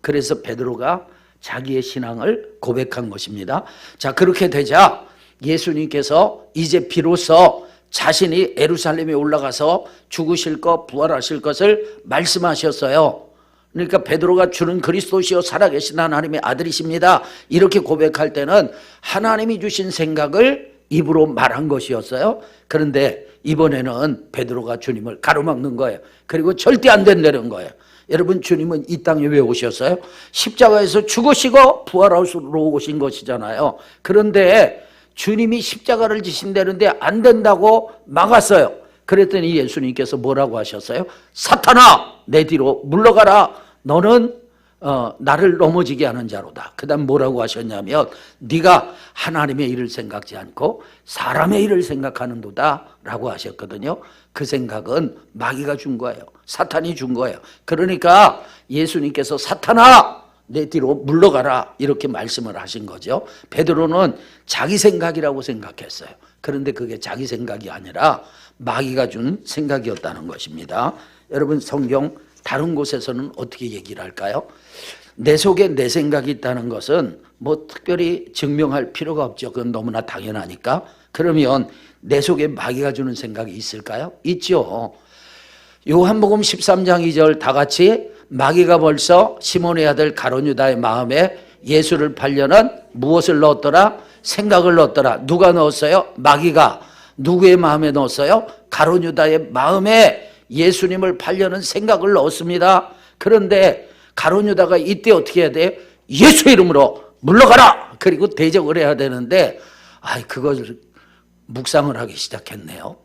그래서 베드로가 자기의 신앙을 고백한 것입니다. 자, 그렇게 되자 예수님께서 이제 비로소 자신이 예루살렘에 올라가서 죽으실 것, 부활하실 것을 말씀하셨어요. 그러니까 베드로가 주는 그리스도시요 살아계신 하나님의 아들이십니다 이렇게 고백할 때는 하나님이 주신 생각을 입으로 말한 것이었어요. 그런데 이번에는 베드로가 주님을 가로막는 거예요. 그리고 절대 안 된다는 거예요. 여러분, 주님은 이 땅에 왜 오셨어요? 십자가에서 죽으시고 부활하시러 오신 것이잖아요. 그런데 주님이 십자가를 지신다는데 안 된다고 막았어요. 그랬더니 예수님께서 뭐라고 하셨어요? 사탄아 내 뒤로 물러가라. 너는 나를 넘어지게 하는 자로다. 그 다음 뭐라고 하셨냐면 네가 하나님의 일을 생각지 않고 사람의 일을 생각하는도다 라고 하셨거든요. 그 생각은 마귀가 준 거예요. 사탄이 준 거예요. 그러니까 예수님께서 사탄아 내 뒤로 물러가라 이렇게 말씀을 하신 거죠. 베드로는 자기 생각이라고 생각했어요. 그런데 그게 자기 생각이 아니라 마귀가 준 생각이었다는 것입니다. 여러분, 성경 다른 곳에서는 어떻게 얘기를 할까요? 내 속에 내 생각이 있다는 것은 뭐 특별히 증명할 필요가 없죠. 그건 너무나 당연하니까. 그러면 내 속에 마귀가 주는 생각이 있을까요? 있죠. 요한복음 13장 2절 다 같이 마귀가 벌써 시몬의 아들 가룟 유다의 마음에 예수를 팔려는 무엇을 넣었더라? 생각을 넣었더라. 누가 넣었어요? 마귀가. 누구의 마음에 넣었어요? 가룟 유다의 마음에 예수님을 팔려는 생각을 넣었습니다. 그런데 가룟 유다가 이때 어떻게 해야 돼? 예수 이름으로 물러가라. 그리고 대적을 해야 되는데 그걸 묵상을 하기 시작했네요.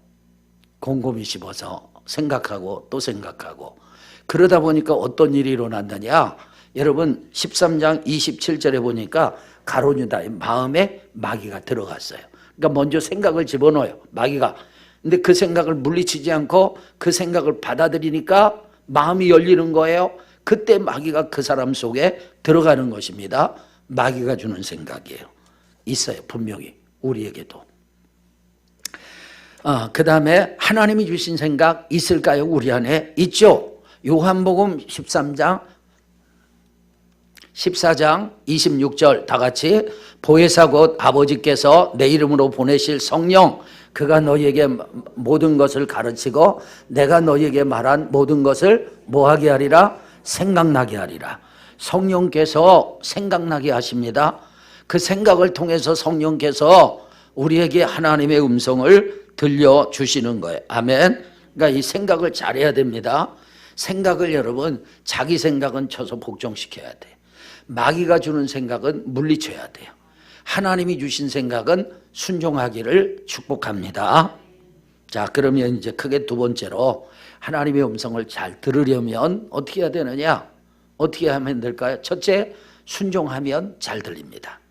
곰곰이 씹어서 생각하고 또 생각하고 그러다 보니까 어떤 일이 일어났느냐? 여러분 13장 27절에 보니까 가룟 유다의 마음에 마귀가 들어갔어요. 그러니까 먼저 생각을 집어넣어요. 마귀가. 근데 그 생각을 물리치지 않고 그 생각을 받아들이니까 마음이 열리는 거예요. 그때 마귀가 그 사람 속에 들어가는 것입니다. 마귀가 주는 생각이에요. 있어요. 분명히 우리에게도. 그 다음에 하나님이 주신 생각 있을까요? 우리 안에 있죠. 요한복음 14장 26절 다 같이 보혜사 곧 아버지께서 내 이름으로 보내실 성령 그가 너희에게 모든 것을 가르치고 내가 너희에게 말한 모든 것을 뭐하게 하리라? 생각나게 하리라. 성령께서 생각나게 하십니다. 그 생각을 통해서 성령께서 우리에게 하나님의 음성을 들려주시는 거예요. 아멘. 그러니까 이 생각을 잘해야 됩니다. 생각을 여러분 자기 생각은 쳐서 복종시켜야 돼요. 마귀가 주는 생각은 물리쳐야 돼요. 하나님이 주신 생각은 순종하기를 축복합니다. 자, 그러면 이제 크게 두 번째로 하나님의 음성을 잘 들으려면 어떻게 해야 되느냐? 어떻게 하면 될까요? 첫째, 순종하면 잘 들립니다.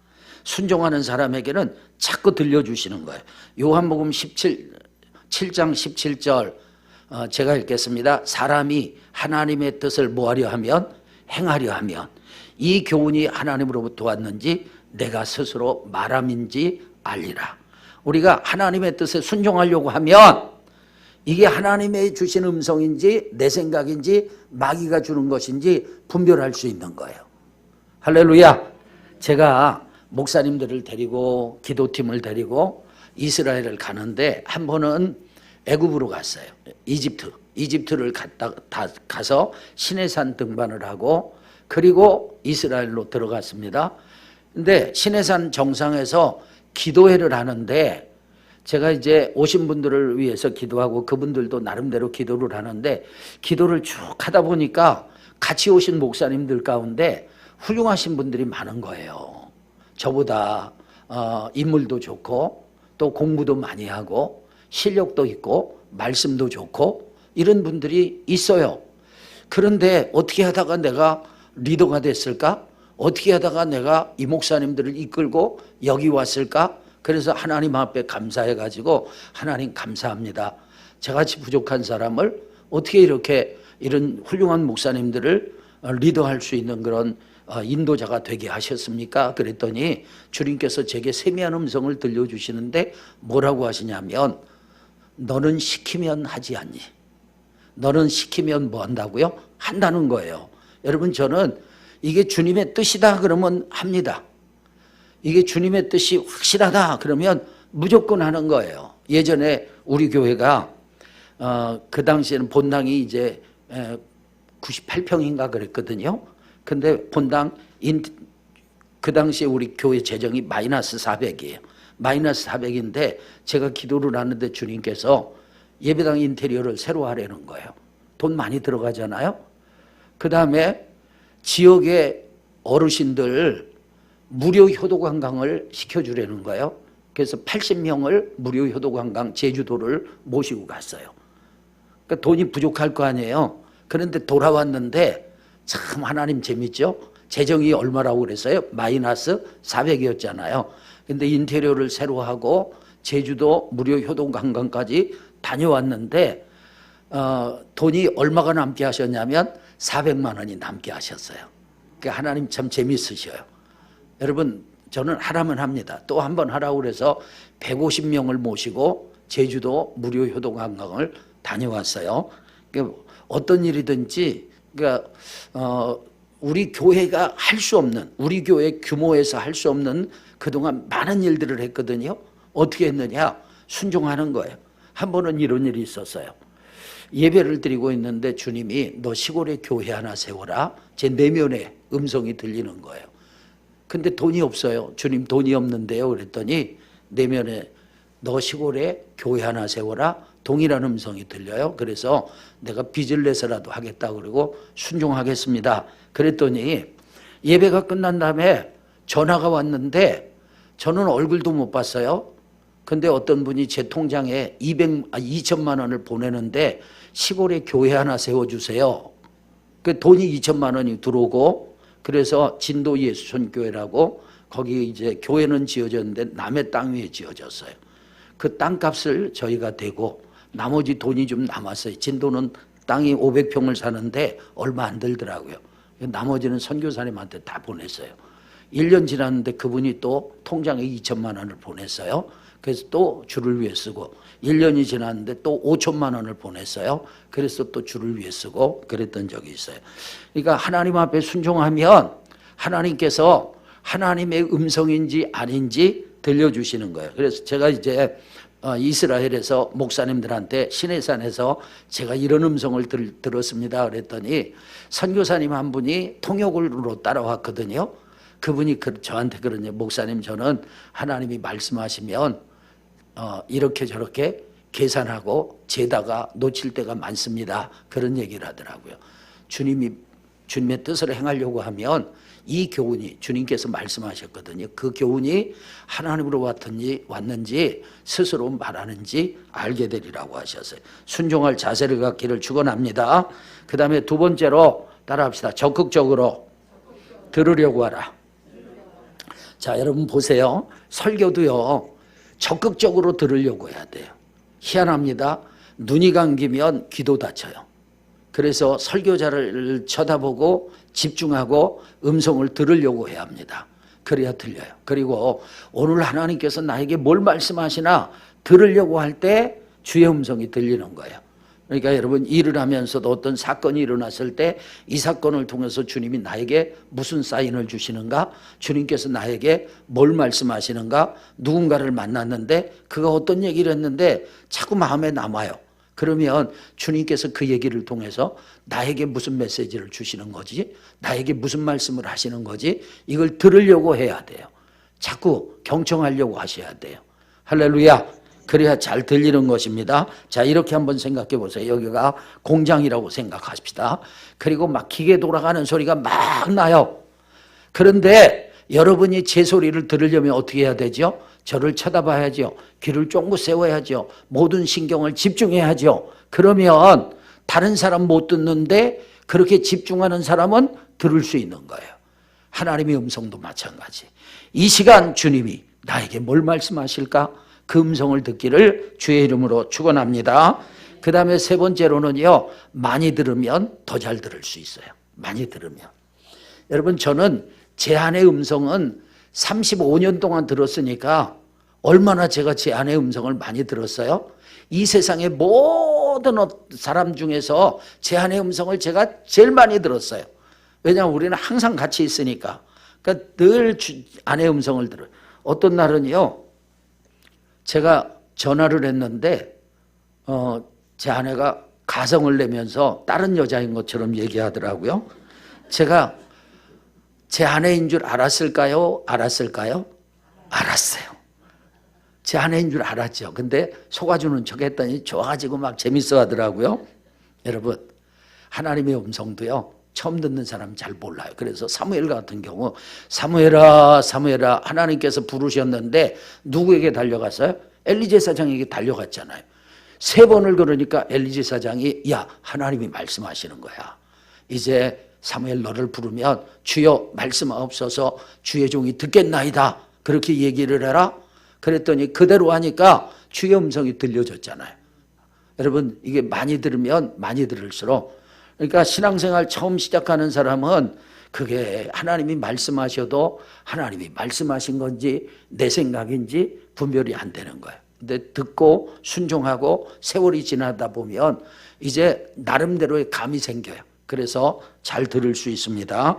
순종하는 사람에게는 자꾸 들려주시는 거예요. 요한복음 7장 17절 제가 읽겠습니다. 사람이 하나님의 뜻을 뭐하려 하면 행하려 하면 이 교훈이 하나님으로부터 왔는지 내가 스스로 말함인지 알리라. 우리가 하나님의 뜻에 순종하려고 하면 이게 하나님의 주신 음성인지 내 생각인지 마귀가 주는 것인지 분별할 수 있는 거예요. 할렐루야. 제가 목사님들을 데리고 기도팀을 데리고 이스라엘을 가는데 한 번은 애굽으로 갔어요. 이집트를 가서 시내산 등반을 하고 그리고 이스라엘로 들어갔습니다. 근데 시내산 정상에서 기도회를 하는데 제가 이제 오신 분들을 위해서 기도하고 그분들도 나름대로 기도를 하는데 기도를 쭉 하다 보니까 같이 오신 목사님들 가운데 훌륭하신 분들이 많은 거예요. 저보다 인물도 좋고 또 공부도 많이 하고 실력도 있고 말씀도 좋고 이런 분들이 있어요. 그런데 어떻게 하다가 내가 리더가 됐을까? 어떻게 하다가 내가 이 목사님들을 이끌고 여기 왔을까? 그래서 하나님 앞에 감사해가지고 하나님 감사합니다. 저같이 부족한 사람을 어떻게 이렇게 이런 훌륭한 목사님들을 리더할 수 있는 그런 인도자가 되게 하셨습니까? 그랬더니 주님께서 제게 세미한 음성을 들려주시는데 뭐라고 하시냐면 너는 시키면 하지 않니? 너는 시키면 뭐 한다고요? 한다는 거예요. 여러분 저는 이게 주님의 뜻이다 그러면 합니다. 이게 주님의 뜻이 확실하다 그러면 무조건 하는 거예요. 예전에 우리 교회가 그 당시에는 본당이 이제 98평인가 그랬거든요. 근데 본당 그 당시에 우리 교회 재정이 마이너스 400이에요. 마이너스 400인데 제가 기도를 하는데 주님께서 예배당 인테리어를 새로 하려는 거예요. 돈 많이 들어가잖아요. 그 다음에 지역의 어르신들 무료 효도관광을 시켜주려는 거예요. 그래서 80명을 무료 효도관광 제주도를 모시고 갔어요. 그러니까 돈이 부족할 거 아니에요. 그런데 돌아왔는데 참 하나님 재밌죠? 재정이 얼마라고 그랬어요? 마이너스 400이었잖아요. 근데 인테리어를 새로 하고 제주도 무료 효도관광까지 다녀왔는데 돈이 얼마가 남게 하셨냐면 400만 원이 남게 하셨어요. 그러니까 하나님 참 재밌으셔요. 여러분 저는 하라면 합니다. 또 한 번 하라고 그래서 150명을 모시고 제주도 무료 효도관광을 다녀왔어요. 그러니까 어떤 일이든지 그러니까 우리 교회가 할 수 없는 우리 교회 규모에서 할 수 없는 그동안 많은 일들을 했거든요. 어떻게 했느냐? 순종하는 거예요. 한 번은 이런 일이 있었어요. 예배를 드리고 있는데 주님이 너 시골에 교회 하나 세워라. 제 내면에 음성이 들리는 거예요. 근데 돈이 없어요. 주님 돈이 없는데요. 그랬더니 내면에 너 시골에 교회 하나 세워라. 동일한 음성이 들려요. 그래서 내가 빚을 내서라도 하겠다 그러고 순종하겠습니다. 그랬더니 예배가 끝난 다음에 전화가 왔는데 저는 얼굴도 못 봤어요. 근데 어떤 분이 제 통장에 2천만 원을 보내는데 시골에 교회 하나 세워주세요. 그 돈이 2천만 원이 들어오고 그래서 진도 예수촌교회라고 거기 이제 교회는 지어졌는데 남의 땅 위에 지어졌어요. 그 땅값을 저희가 대고 나머지 돈이 좀 남았어요. 진도는 땅이 500평을 사는데 얼마 안 들더라고요. 나머지는 선교사님한테 다 보냈어요. 1년 지났는데 그분이 또 통장에 2천만 원을 보냈어요. 그래서 또 주를 위해 쓰고 1년이 지났는데 또 5천만 원을 보냈어요. 그래서 또 주를 위해 쓰고 그랬던 적이 있어요. 그러니까 하나님 앞에 순종하면 하나님께서 하나님의 음성인지 아닌지 들려주시는 거예요. 그래서 제가 이제 이스라엘에서 목사님들한테 시내산에서 제가 이런 음성을 들었습니다. 그랬더니 선교사님 한 분이 통역으로 따라왔거든요. 그분이 저한테 그러냐, 목사님 저는 하나님이 말씀하시면 이렇게 저렇게 계산하고 재다가 놓칠 때가 많습니다. 그런 얘기를 하더라고요. 주님의 뜻을 행하려고 하면 이 교훈이 주님께서 말씀하셨거든요. 그 교훈이 하나님으로 왔는지 스스로 말하는지 알게 되리라고 하셨어요. 순종할 자세를 갖기를 축원합니다. 그 다음에 두 번째로 따라합시다. 적극적으로 들으려고 하라. 자, 여러분 보세요. 설교도요 적극적으로 들으려고 해야 돼요. 희한합니다. 눈이 감기면 귀도 다쳐요. 그래서 설교자를 쳐다보고 집중하고 음성을 들으려고 해야 합니다. 그래야 들려요. 그리고 오늘 하나님께서 나에게 뭘 말씀하시나 들으려고 할 때 주의 음성이 들리는 거예요. 그러니까 여러분 일을 하면서도 어떤 사건이 일어났을 때 이 사건을 통해서 주님이 나에게 무슨 사인을 주시는가, 주님께서 나에게 뭘 말씀하시는가, 누군가를 만났는데 그가 어떤 얘기를 했는데 자꾸 마음에 남아요. 그러면 주님께서 그 얘기를 통해서 나에게 무슨 메시지를 주시는 거지, 나에게 무슨 말씀을 하시는 거지, 이걸 들으려고 해야 돼요. 자꾸 경청하려고 하셔야 돼요. 할렐루야. 그래야 잘 들리는 것입니다. 자, 이렇게 한번 생각해 보세요. 여기가 공장이라고 생각하십시다. 그리고 막 기계 돌아가는 소리가 막 나요. 그런데 여러분이 제 소리를 들으려면 어떻게 해야 되죠? 저를 쳐다봐야죠. 귀를 쫑긋 세워야죠. 모든 신경을 집중해야죠. 그러면 다른 사람 못 듣는데 그렇게 집중하는 사람은 들을 수 있는 거예요. 하나님의 음성도 마찬가지. 이 시간 주님이 나에게 뭘 말씀하실까? 그 음성을 듣기를 주의 이름으로 축원합니다. 그 다음에 세 번째로는요, 많이 들으면 더 잘 들을 수 있어요. 많이 들으면. 여러분, 저는 제 아내의 음성은 35년 동안 들었으니까 얼마나 제가 제 아내의 음성을 많이 들었어요? 이 세상의 모든 사람 중에서 제 아내의 음성을 제가 제일 많이 들었어요. 왜냐하면 우리는 항상 같이 있으니까. 그러니까 늘 아내의 음성을 들어요. 어떤 날은요, 제가 전화를 했는데 제 아내가 가성을 내면서 다른 여자인 것처럼 얘기하더라고요. 제가 제 아내인 줄 알았을까요? 알았어요. 제 아내인 줄 알았죠. 근데 속아주는 척 했더니 좋아가지고 막 재밌어 하더라고요. 여러분, 하나님의 음성도요, 처음 듣는 사람 잘 몰라요. 그래서 사무엘 같은 경우 사무엘아 사무엘아 하나님께서 부르셨는데 누구에게 달려갔어요? 엘리 제사장에게 달려갔잖아요. 3번을 그러니까 엘리 제사장이 야, 하나님이 말씀하시는 거야. 이제 사무엘 너를 부르면 주여 말씀하옵소서 주의 종이 듣겠나이다. 그렇게 얘기를 해라. 그랬더니 그대로 하니까 주의 음성이 들려졌잖아요. 여러분, 이게 많이 들으면 많이 들을수록, 그러니까 신앙생활 처음 시작하는 사람은 그게 하나님이 말씀하셔도 하나님이 말씀하신 건지 내 생각인지 분별이 안 되는 거예요. 근데 듣고 순종하고 세월이 지나다 보면 이제 나름대로의 감이 생겨요. 그래서 잘 들을 수 있습니다.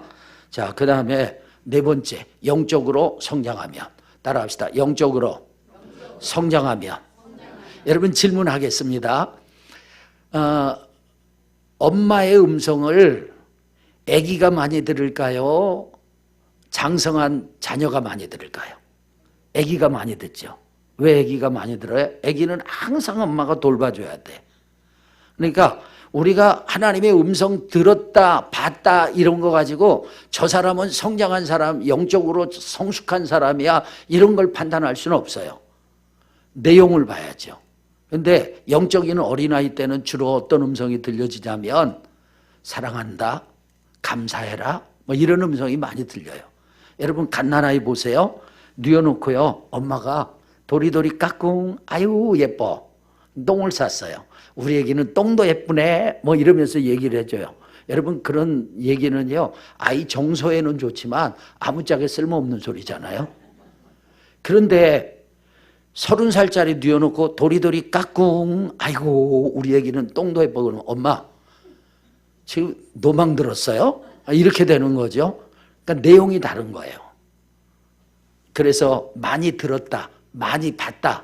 자, 그 다음에 네 번째, 영적으로 성장하면. 따라합시다. 영적으로 성장하면. 여러분, 질문하겠습니다. 엄마의 음성을 아기가 많이 들을까요? 장성한 자녀가 많이 들을까요? 아기가 많이 듣죠. 왜 아기가 많이 들어요? 아기는 항상 엄마가 돌봐줘야 돼. 그러니까 우리가 하나님의 음성 들었다, 봤다 이런 거 가지고 저 사람은 성장한 사람, 영적으로 성숙한 사람이야 이런 걸 판단할 수는 없어요. 내용을 봐야죠. 그런데 영적인 어린아이 때는 주로 어떤 음성이 들려지냐면 사랑한다, 감사해라 뭐 이런 음성이 많이 들려요. 여러분, 갓난아이 보세요. 뉘어놓고요, 엄마가 도리도리 까꿍 아유 예뻐 똥을 쌌어요. 우리 애기는 똥도 예쁘네 뭐 이러면서 얘기를 해줘요. 여러분, 그런 얘기는요, 아이 정서에는 좋지만 아무짝에 쓸모없는 소리잖아요. 그런데 30살짜리 뉘어놓고 도리도리 까꿍 아이고 우리 애기는 똥도 예뻐 그러면 엄마 지금 노망 들었어요? 이렇게 되는 거죠. 그러니까 내용이 다른 거예요. 그래서 많이 들었다, 많이 봤다,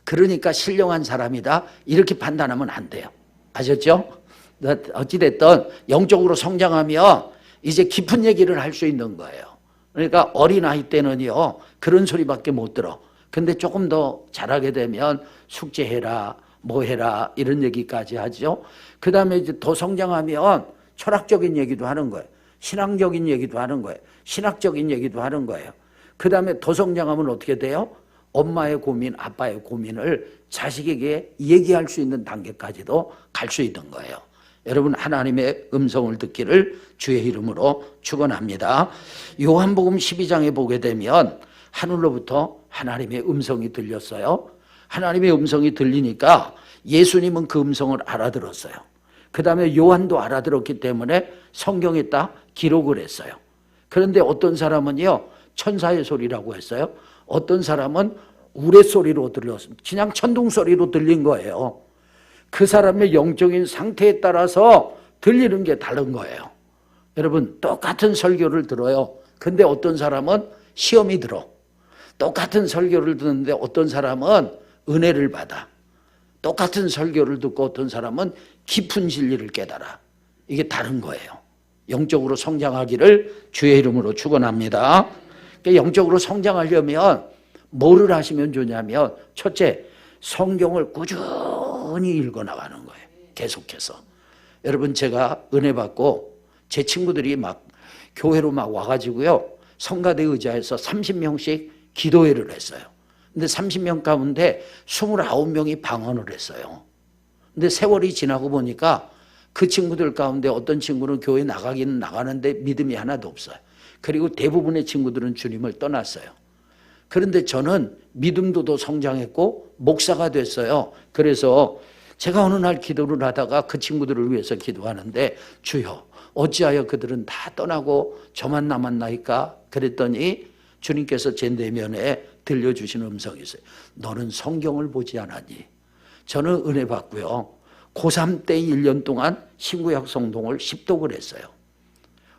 그러니까 신령한 사람이다 이렇게 판단하면 안 돼요. 아셨죠? 어찌됐든 영적으로 성장하면 이제 깊은 얘기를 할 수 있는 거예요. 그러니까 어린아이 때는요 그런 소리밖에 못 들어. 근데 조금 더 자라게 되면 숙제해라 뭐 해라 이런 얘기까지 하죠. 그 다음에 이제 더 성장하면 철학적인 얘기도 하는 거예요. 신앙적인 얘기도 하는 거예요. 신학적인 얘기도 하는 거예요. 그 다음에 더 성장하면 어떻게 돼요? 엄마의 고민, 아빠의 고민을 자식에게 얘기할 수 있는 단계까지도 갈 수 있는 거예요. 여러분, 하나님의 음성을 듣기를 주의 이름으로 축원합니다. 요한복음 12장에 보게 되면 하늘로부터 하나님의 음성이 들렸어요. 하나님의 음성이 들리니까 예수님은 그 음성을 알아들었어요. 그 다음에 요한도 알아들었기 때문에 성경에 딱 기록을 했어요. 그런데 어떤 사람은요 천사의 소리라고 했어요. 어떤 사람은 우레소리로 들렸어요. 그냥 천둥소리로 들린 거예요. 그 사람의 영적인 상태에 따라서 들리는 게 다른 거예요. 여러분, 똑같은 설교를 들어요. 근데 어떤 사람은 시험이 들어. 똑같은 설교를 듣는데 어떤 사람은 은혜를 받아. 똑같은 설교를 듣고 어떤 사람은 깊은 진리를 깨달아. 이게 다른 거예요. 영적으로 성장하기를 주의 이름으로 축원합니다. 그러니까 영적으로 성장하려면 뭐를 하시면 좋냐면, 첫째, 성경을 꾸준히 읽어나가는 거예요. 계속해서. 여러분, 제가 은혜 받고 제 친구들이 막 교회로 막 와가지고요, 성가대 의자에서 30명씩 기도회를 했어요. 근데 30명 가운데 29명이 방언을 했어요. 근데 세월이 지나고 보니까 그 친구들 가운데 어떤 친구는 교회 나가기는 나가는데 믿음이 하나도 없어요. 그리고 대부분의 친구들은 주님을 떠났어요. 그런데 저는 믿음도 더 성장했고 목사가 됐어요. 그래서 제가 어느 날 기도를 하다가 그 친구들을 위해서 기도하는데, 주여, 어찌하여 그들은 다 떠나고 저만 남았나이까? 그랬더니 주님께서 제 내면에 들려주시는 음성이 있어요. 너는 성경을 보지 않았니? 저는 은혜 받고요, 고3 때 1년 동안 신구약 성동을 10독을 했어요.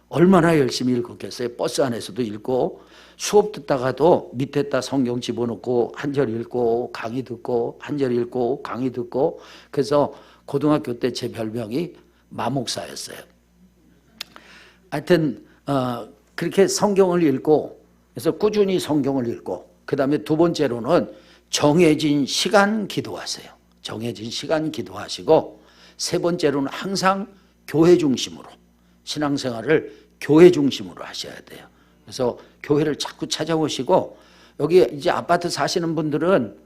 얼마나 열심히 읽었겠어요. 버스 안에서도 읽고, 수업 듣다가도 밑에다 성경 집어넣고 한 절 읽고 강의 듣고 한 절 읽고 강의 듣고. 그래서 고등학교 때 제 별명이 마목사였어요. 하여튼 그렇게 성경을 읽고, 그래서 꾸준히 성경을 읽고, 그 다음에 두 번째로는 정해진 시간 기도하세요. 정해진 시간 기도하시고, 세 번째로는 항상 교회 중심으로, 신앙생활을 교회 중심으로 하셔야 돼요. 그래서 교회를 자꾸 찾아오시고, 여기 이제 아파트 사시는 분들은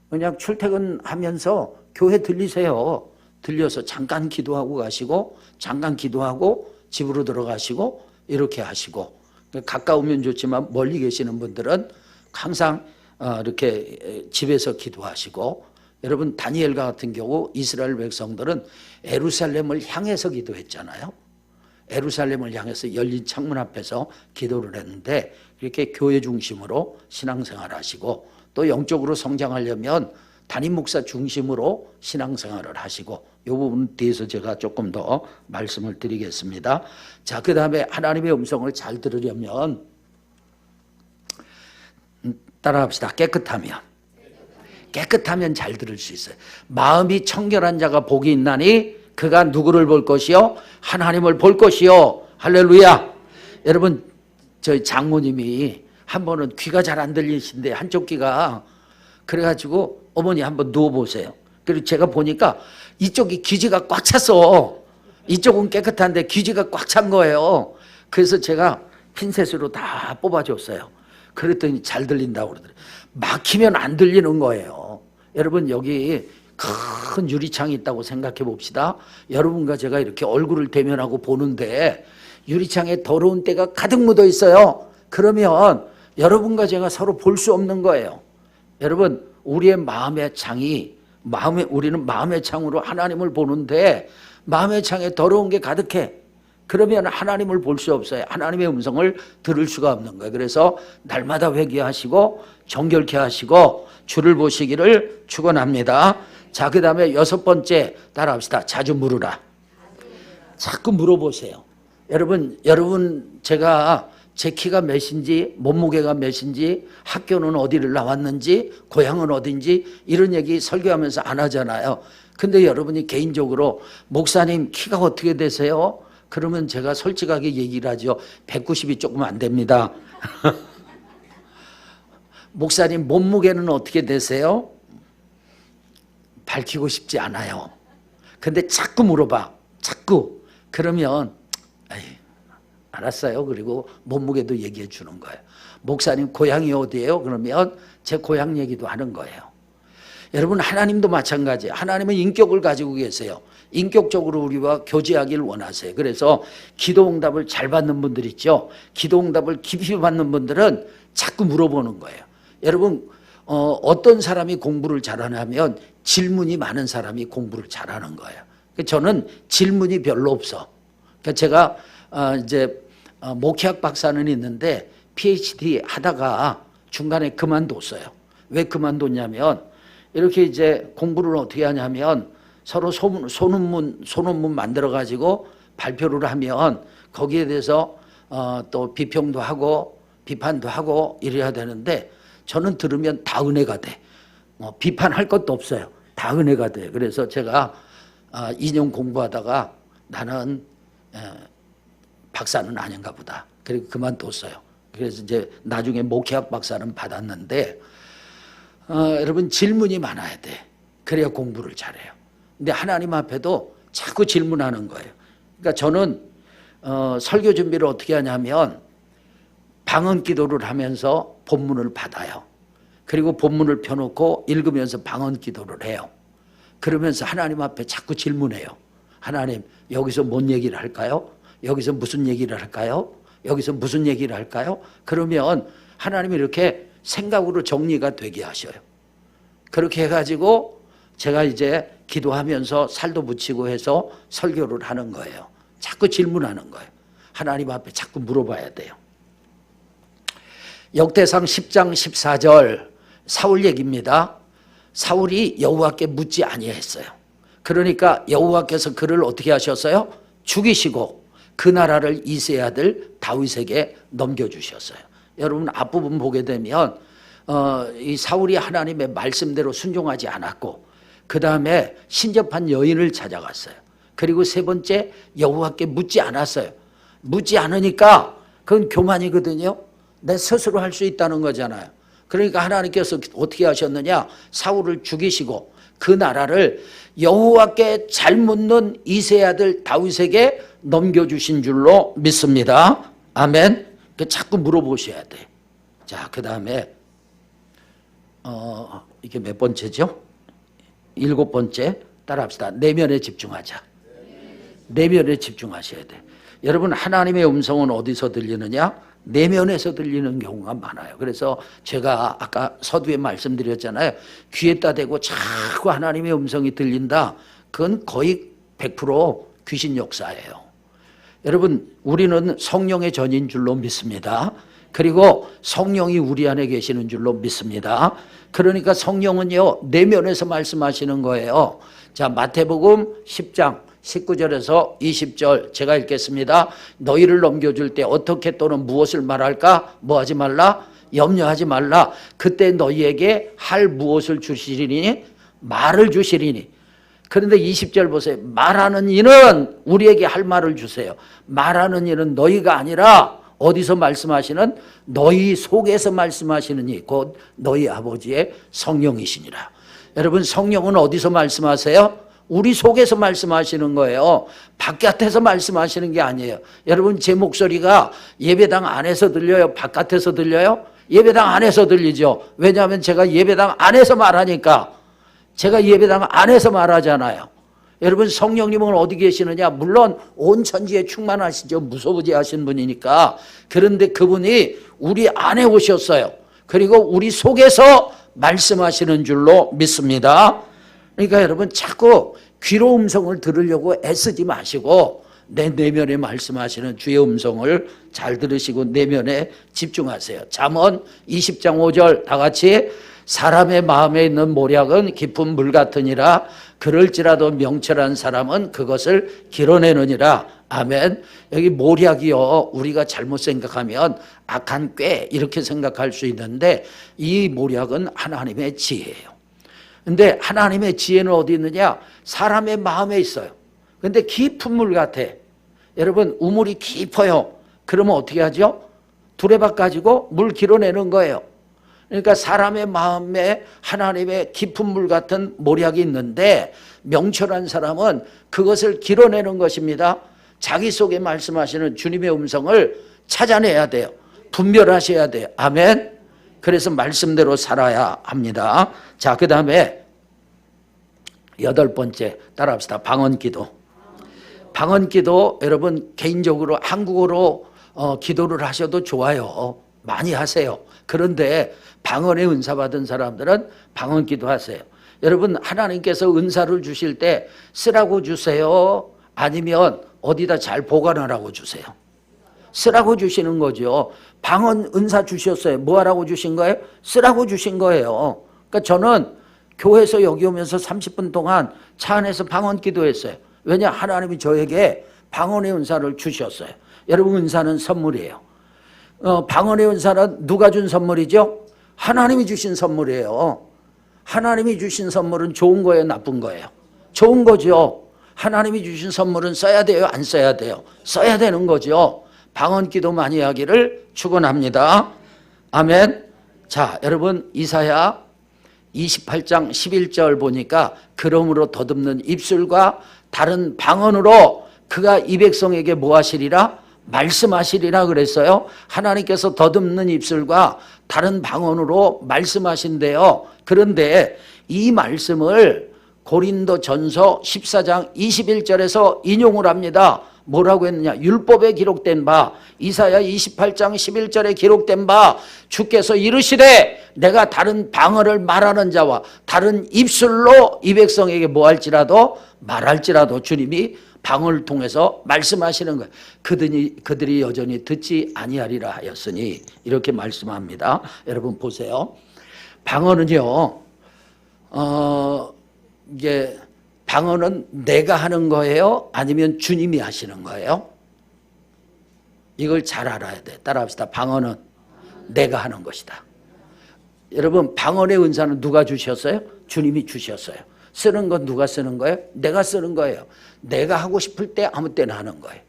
그냥 출퇴근하면서 교회 들리세요. 들려서 잠깐 기도하고 가시고, 잠깐 기도하고 집으로 들어가시고, 이렇게 하시고, 가까우면 좋지만 멀리 계시는 분들은 항상 이렇게 집에서 기도하시고. 여러분, 다니엘과 같은 경우 이스라엘 백성들은 예루살렘을 향해서 기도했잖아요. 예루살렘을 향해서 열린 창문 앞에서 기도를 했는데, 이렇게 교회 중심으로 신앙생활 하시고, 또 영적으로 성장하려면 담임 목사 중심으로 신앙생활을 하시고, 이 부분에 대해서 제가 조금 더 말씀을 드리겠습니다. 자, 그 다음에 하나님의 음성을 잘 들으려면 따라합시다. 깨끗하면 잘 들을 수 있어요. 마음이 청결한 자가 복이 있나니 그가 누구를 볼 것이요? 하나님을 볼 것이요. 할렐루야. 여러분, 저희 장모님이 한 번은 귀가 잘 안 들리신데, 한쪽 귀가, 그래가지고 어머니 한번 누워보세요. 그리고 제가 보니까 이쪽이 귀지가 꽉 찼어. 이쪽은 깨끗한데 귀지가 꽉 찬 거예요. 그래서 제가 핀셋으로 다 뽑아줬어요. 그랬더니 잘 들린다고 그러더라고요. 막히면 안 들리는 거예요. 여러분, 여기 큰 유리창이 있다고 생각해 봅시다. 여러분과 제가 이렇게 얼굴을 대면하고 보는데 유리창에 더러운 때가 가득 묻어 있어요. 그러면 여러분과 제가 서로 볼 수 없는 거예요. 여러분, 우리의 마음의 창이, 우리는 마음의 창으로 하나님을 보는데 마음의 창에 더러운 게 가득해. 그러면 하나님을 볼 수 없어요. 하나님의 음성을 들을 수가 없는 거예요. 그래서 날마다 회개하시고 정결케 하시고 주를 보시기를 축원합니다. 자, 그 다음에 6번째 따라합시다. 자주 물으라. 자꾸 물어보세요. 여러분 제가 제 키가 몇인지, 몸무게가 몇인지, 학교는 어디를 나왔는지, 고향은 어딘지 이런 얘기 설교하면서 안 하잖아요. 근데 여러분이 개인적으로 목사님 키가 어떻게 되세요? 그러면 제가 솔직하게 얘기를 하죠. 190이 조금 안 됩니다. 목사님 몸무게는 어떻게 되세요? 밝히고 싶지 않아요. 근데 자꾸 물어봐. 자꾸. 그러면 알았어요. 그리고 몸무게도 얘기해 주는 거예요. 목사님 고향이 어디예요? 그러면 제 고향 얘기도 하는 거예요. 여러분, 하나님도 마찬가지예요. 하나님은 인격을 가지고 계세요. 인격적으로 우리와 교제하기를 원하세요. 그래서 기도응답을 잘 받는 분들 있죠. 기도응답을 깊이 받는 분들은 자꾸 물어보는 거예요. 여러분, 어떤 사람이 공부를 잘하냐면 질문이 많은 사람이 공부를 잘하는 거예요. 저는 질문이 별로 없어. 그러니까 제가 이제 목회학 박사는 있는데 PhD 하다가 중간에 그만뒀어요. 왜 그만뒀냐면 이렇게 이제 공부를 어떻게 하냐면 서로 소논문 만들어 가지고 발표를 하면 거기에 대해서 또 비평도 하고 비판도 하고 이래야 되는데 저는 들으면 다 은혜가 돼. 비판할 것도 없어요. 다 은혜가 돼. 그래서 제가 2년 공부하다가 나는 박사는 아닌가 보다. 그리고 그만뒀어요. 그래서 이제 나중에 목회학 박사는 받았는데 여러분 질문이 많아야 돼. 그래야 공부를 잘해요. 근데 하나님 앞에도 자꾸 질문하는 거예요. 그러니까 저는 설교 준비를 어떻게 하냐면 방언 기도를 하면서 본문을 받아요. 그리고 본문을 펴놓고 읽으면서 방언 기도를 해요. 그러면서 하나님 앞에 자꾸 질문해요. 하나님, 여기서 뭔 얘기를 할까요? 여기서 무슨 얘기를 할까요? 여기서 무슨 얘기를 할까요? 그러면 하나님이 이렇게 생각으로 정리가 되게 하셔요. 그렇게 해가지고 제가 이제 기도하면서 살도 붙이고 해서 설교를 하는 거예요. 자꾸 질문하는 거예요. 하나님 앞에 자꾸 물어봐야 돼요. 역대상 10장 14절 사울 얘기입니다. 사울이 여호와께 묻지 아니했어요. 그러니까 여호와께서 그를 어떻게 하셨어요? 죽이시고 그 나라를 이새의 아들 다윗에게 넘겨주셨어요. 여러분 앞부분 보게 되면 이 사울이 하나님의 말씀대로 순종하지 않았고 그 다음에 신접한 여인을 찾아갔어요. 그리고 세 번째 여호와께 묻지 않았어요. 묻지 않으니까 그건 교만이거든요. 내 스스로 할 수 있다는 거잖아요. 그러니까 하나님께서 어떻게 하셨느냐? 사울을 죽이시고 그 나라를 여호와께 잘 묻는 이새의 아들 다윗에게 넘겨주신 줄로 믿습니다. 아멘. 자꾸 물어보셔야 돼. 자, 그 다음에 이게 몇 번째죠? 7번째 따라합시다. 내면에 집중하자. 내면에 집중하셔야 돼. 여러분 하나님의 음성은 어디서 들리느냐? 내면에서 들리는 경우가 많아요. 그래서 제가 아까 서두에 말씀드렸잖아요. 귀에다 대고 자꾸 하나님의 음성이 들린다. 그건 거의 100% 귀신 역사예요. 여러분 우리는 성령의 전인 줄로 믿습니다. 그리고 성령이 우리 안에 계시는 줄로 믿습니다. 그러니까 성령은요 내면에서 말씀하시는 거예요. 자, 마태복음 10장 19절에서 20절 제가 읽겠습니다. 너희를 넘겨줄 때 어떻게 또는 무엇을 말할까? 뭐하지 말라? 염려하지 말라. 그때 너희에게 할 무엇을 주시리니? 말을 주시리니. 그런데 20절 보세요. 말하는 이는 우리에게 할 말을 주세요. 말하는 이는 너희가 아니라 어디서 말씀하시는? 너희 속에서 말씀하시는 이 곧 너희 아버지의 성령이시니라. 여러분 성령은 어디서 말씀하세요? 우리 속에서 말씀하시는 거예요. 바깥에서 말씀하시는 게 아니에요. 여러분 제 목소리가 예배당 안에서 들려요? 바깥에서 들려요? 예배당 안에서 들리죠. 왜냐하면 제가 예배당 안에서 말하니까. 제가 예배당 안에서 말하잖아요. 여러분 성령님은 어디 계시느냐? 물론 온 천지에 충만하시죠. 무소부지하신 분이니까. 그런데 그분이 우리 안에 오셨어요. 그리고 우리 속에서 말씀하시는 줄로 믿습니다. 그러니까 여러분 자꾸 귀로 음성을 들으려고 애쓰지 마시고 내 내면에 말씀하시는 주의 음성을 잘 들으시고 내면에 집중하세요. 잠언 20장 5절 다 같이 사람의 마음에 있는 모략은 깊은 물 같으니라 그럴지라도 명철한 사람은 그것을 길어내느니라. 아멘. 여기 모략이요 우리가 잘못 생각하면 악한 꾀 이렇게 생각할 수 있는데 이 모략은 하나님의 지혜예요. 근데 하나님의 지혜는 어디 있느냐? 사람의 마음에 있어요. 근데 깊은 물 같아. 여러분 우물이 깊어요. 그러면 어떻게 하죠? 두레박 가지고 물 길어내는 거예요. 그러니까 사람의 마음에 하나님의 깊은 물 같은 모략이 있는데 명철한 사람은 그것을 길어내는 것입니다. 자기 속에 말씀하시는 주님의 음성을 찾아내야 돼요. 분별하셔야 돼요. 아멘. 그래서 말씀대로 살아야 합니다. 자, 그 다음에 8번째 따라합시다. 방언기도. 방언기도 여러분 개인적으로 한국어로 기도를 하셔도 좋아요. 많이 하세요. 그런데 방언의 은사 받은 사람들은 방언기도 하세요. 여러분 하나님께서 은사를 주실 때 쓰라고 주세요? 아니면 어디다 잘 보관하라고 주세요? 쓰라고 주시는 거죠. 방언 은사 주셨어요. 뭐 하라고 주신 거예요? 쓰라고 주신 거예요. 그러니까 저는 교회에서 여기 오면서 30분 동안 차 안에서 방언 기도했어요. 왜냐? 하나님이 저에게 방언의 은사를 주셨어요. 여러분, 은사는 선물이에요. 방언의 은사는 누가 준 선물이죠? 하나님이 주신 선물이에요. 하나님이 주신 선물은 좋은 거예요, 나쁜 거예요? 좋은 거죠. 하나님이 주신 선물은 써야 돼요, 안 써야 돼요? 써야 되는 거죠. 방언 기도 많이 하기를 축원합니다. 아멘. 자, 여러분, 이사야 28장 11절 보니까 그러므로 더듬는 입술과 다른 방언으로 그가 이 백성에게 뭐 하시리라? 말씀하시리라 그랬어요. 하나님께서 더듬는 입술과 다른 방언으로 말씀하신대요. 그런데 이 말씀을 고린도전서 14장 21절에서 인용을 합니다. 뭐라고 했느냐? 율법에 기록된 바, 이사야 28장 11절에 기록된 바, 주께서 이르시되 내가 다른 방언을 말하는 자와 다른 입술로 이 백성에게 뭐 할지라도 말할지라도 주님이 방언을 통해서 말씀하시는 거예요. 그들이 여전히 듣지 아니하리라 하였으니 이렇게 말씀합니다. 여러분 보세요. 방언은요, 이게 방언은 내가 하는 거예요? 아니면 주님이 하시는 거예요? 이걸 잘 알아야 돼. 따라합시다. 방언은 내가 하는 것이다. 여러분, 방언의 은사는 누가 주셨어요? 주님이 주셨어요. 쓰는 건 누가 쓰는 거예요? 내가 쓰는 거예요. 내가 하고 싶을 때 아무 때나 하는 거예요.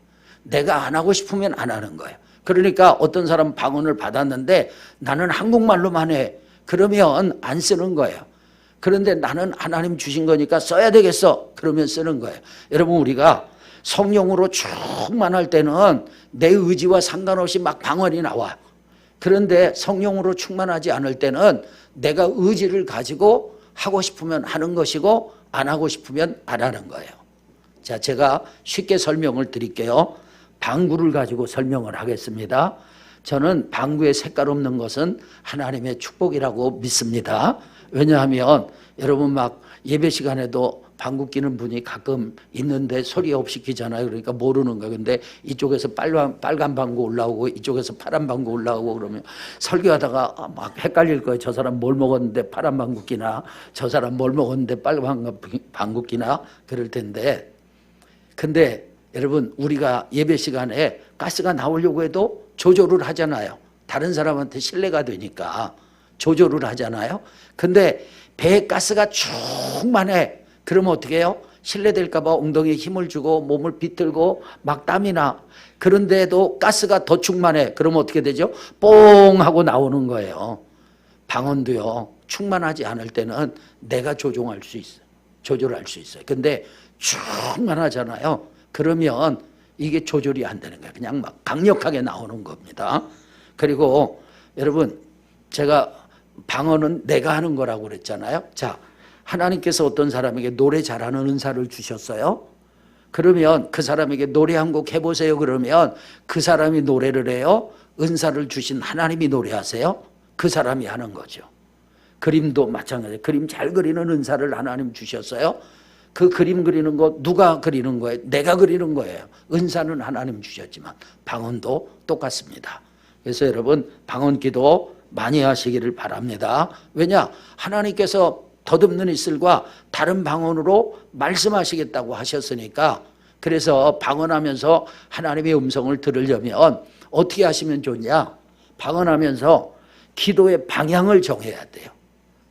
내가 안 하고 싶으면 안 하는 거예요. 그러니까 어떤 사람은 방언을 받았는데 나는 한국말로만 해. 그러면 안 쓰는 거예요. 그런데 나는 하나님 주신 거니까 써야 되겠어. 그러면 쓰는 거예요. 여러분, 우리가 성령으로 충만할 때는 내 의지와 상관없이 막 방언이 나와. 그런데 성령으로 충만하지 않을 때는 내가 의지를 가지고 하고 싶으면 하는 것이고 안 하고 싶으면 안 하는 거예요. 자, 제가 쉽게 설명을 드릴게요. 방구를 가지고 설명을 하겠습니다. 저는 방구에 색깔 없는 것은 하나님의 축복이라고 믿습니다. 왜냐하면 여러분 막 예배 시간에도 방구 끼는 분이 가끔 있는데 소리 없이 끼잖아요. 그러니까 모르는 거예요. 근데 이쪽에서 빨간 방구 올라오고 이쪽에서 파란 방구 올라오고 그러면 설교하다가 막 헷갈릴 거예요. 저 사람 뭘 먹었는데 파란 방구 끼나, 저 사람 뭘 먹었는데 빨간 방구 끼나 그럴 텐데, 근데 여러분, 우리가 예배 시간에 가스가 나오려고 해도 조절을 하잖아요. 다른 사람한테 신뢰가 되니까 조절을 하잖아요. 근데 배에 가스가 충만해. 그러면 어떻게 해요? 실례될까 봐 엉덩이에 힘을 주고 몸을 비틀고 막 땀이 나. 그런데도 가스가 더 충만해. 그러면 어떻게 되죠? 뽕 하고 나오는 거예요. 방언도요, 충만하지 않을 때는 내가 조종할 수 있어요. 조절할 수 있어요. 근데 충만하잖아요. 그러면 이게 조절이 안 되는 거예요. 그냥 막 강력하게 나오는 겁니다. 그리고 여러분, 제가 방언은 내가 하는 거라고 그랬잖아요. 자, 하나님께서 어떤 사람에게 노래 잘하는 은사를 주셨어요. 그러면 그 사람에게 노래 한 곡 해보세요. 그러면 그 사람이 노래를 해요? 은사를 주신 하나님이 노래하세요? 그 사람이 하는 거죠. 그림도 마찬가지예요. 그림 잘 그리는 은사를 하나님 주셨어요. 그 그림 그리는 거 누가 그리는 거예요? 내가 그리는 거예요. 은사는 하나님 주셨지만 방언도 똑같습니다. 그래서 여러분, 방언 기도 많이 하시기를 바랍니다. 왜냐? 하나님께서 더듬는 입술과 다른 방언으로 말씀하시겠다고 하셨으니까. 그래서 방언하면서 하나님의 음성을 들으려면 어떻게 하시면 좋냐? 방언하면서 기도의 방향을 정해야 돼요.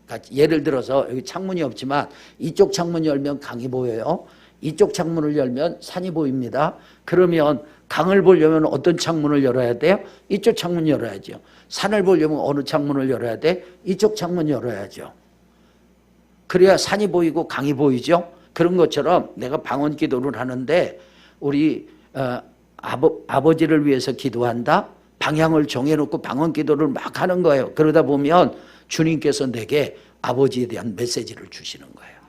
그러니까 예를 들어서 여기 창문이 없지만 이쪽 창문 열면 강이 보여요. 이쪽 창문을 열면 산이 보입니다. 그러면 강을 보려면 어떤 창문을 열어야 돼요? 이쪽 창문 열어야죠. 산을 보려면 어느 창문을 열어야 돼? 이쪽 창문 열어야죠. 그래야 산이 보이고 강이 보이죠. 그런 것처럼 내가 방언 기도를 하는데 우리 아버지를 위해서 기도한다. 방향을 정해놓고 방언 기도를 막 하는 거예요. 그러다 보면 주님께서 내게 아버지에 대한 메시지를 주시는 거예요.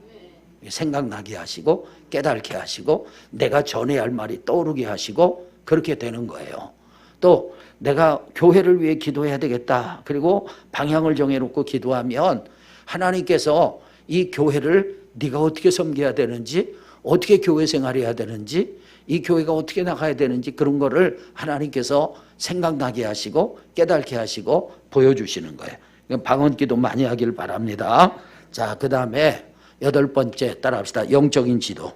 생각나게 하시고 깨닫게 하시고 내가 전해야 할 말이 떠오르게 하시고 그렇게 되는 거예요. 또 내가 교회를 위해 기도해야 되겠다. 그리고 방향을 정해놓고 기도하면 하나님께서 이 교회를 네가 어떻게 섬겨야 되는지, 어떻게 교회 생활해야 되는지, 이 교회가 어떻게 나가야 되는지 그런 거를 하나님께서 생각나게 하시고 깨닫게 하시고 보여주시는 거예요. 방언기도 많이 하길 바랍니다. 자, 그 다음에 8번째 따라합시다. 영적인 지도.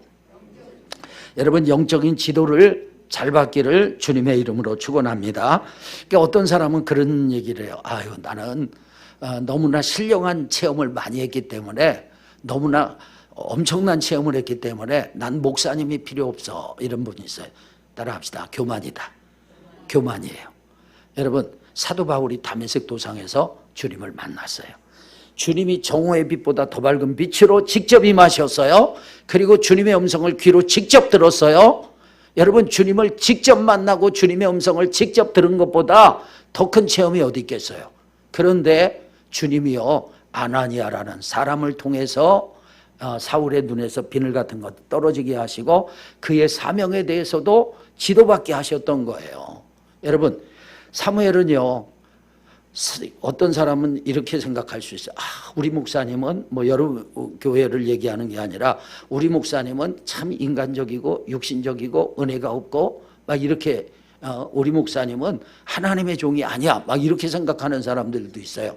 여러분, 영적인 지도를 잘 받기를 주님의 이름으로 축원합니다. 그러니까 어떤 사람은 그런 얘기를 해요. 아유, 나는 너무나 신령한 체험을 많이 했기 때문에, 너무나 엄청난 체험을 했기 때문에 난 목사님이 필요 없어, 이런 분이 있어요. 따라합시다. 교만이다. 교만이에요. 여러분, 사도 바울이 다메섹 도상에서 주님을 만났어요. 주님이 정오의 빛보다 더 밝은 빛으로 직접 임하셨어요. 그리고 주님의 음성을 귀로 직접 들었어요. 여러분, 주님을 직접 만나고 주님의 음성을 직접 들은 것보다 더 큰 체험이 어디 있겠어요. 그런데 주님이요, 아나니아라는 사람을 통해서 사울의 눈에서 비늘 같은 것 떨어지게 하시고 그의 사명에 대해서도 지도받게 하셨던 거예요. 여러분, 사무엘은요, 어떤 사람은 이렇게 생각할 수 있어요. 우리 목사님은, 뭐 여러 교회를 얘기하는 게 아니라, 우리 목사님은 참 인간적이고 육신적이고 은혜가 없고 막 이렇게, 우리 목사님은 하나님의 종이 아니야, 막 이렇게 생각하는 사람들도 있어요.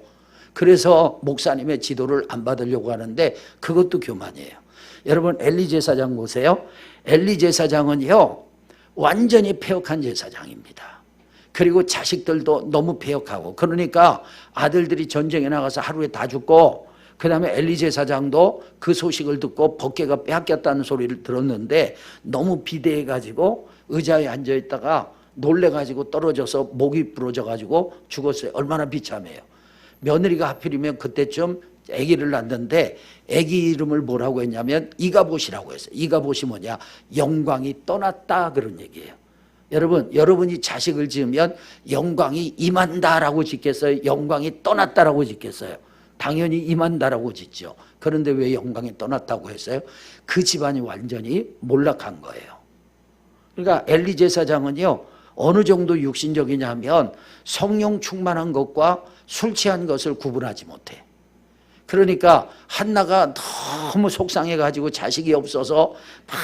그래서 목사님의 지도를 안 받으려고 하는데 그것도 교만이에요. 여러분, 엘리 제사장 보세요. 엘리 제사장은요, 완전히 폐역한 제사장입니다. 그리고 자식들도 너무 폐역하고, 그러니까 아들들이 전쟁에 나가서 하루에 다 죽고, 그 다음에 엘리 제사장도 그 소식을 듣고 법궤가 빼앗겼다는 소리를 들었는데 너무 비대해가지고 의자에 앉아있다가 놀래가지고 떨어져서 목이 부러져가지고 죽었어요. 얼마나 비참해요. 며느리가 하필이면 그때쯤 아기를 낳는데 아기 이름을 뭐라고 했냐면 이가봇이라고 했어요. 이가봇이 뭐냐? 영광이 떠났다, 그런 얘기예요. 여러분, 여러분이 자식을 지으면 영광이 임한다라고 짓겠어요? 영광이 떠났다라고 짓겠어요? 당연히 임한다라고 짓죠. 그런데 왜 영광이 떠났다고 했어요? 그 집안이 완전히 몰락한 거예요. 그러니까 엘리 제사장은요, 어느 정도 육신적이냐 하면 성령 충만한 것과 술 취한 것을 구분하지 못해. 그러니까 한나가 너무 속상해가지고 자식이 없어서 막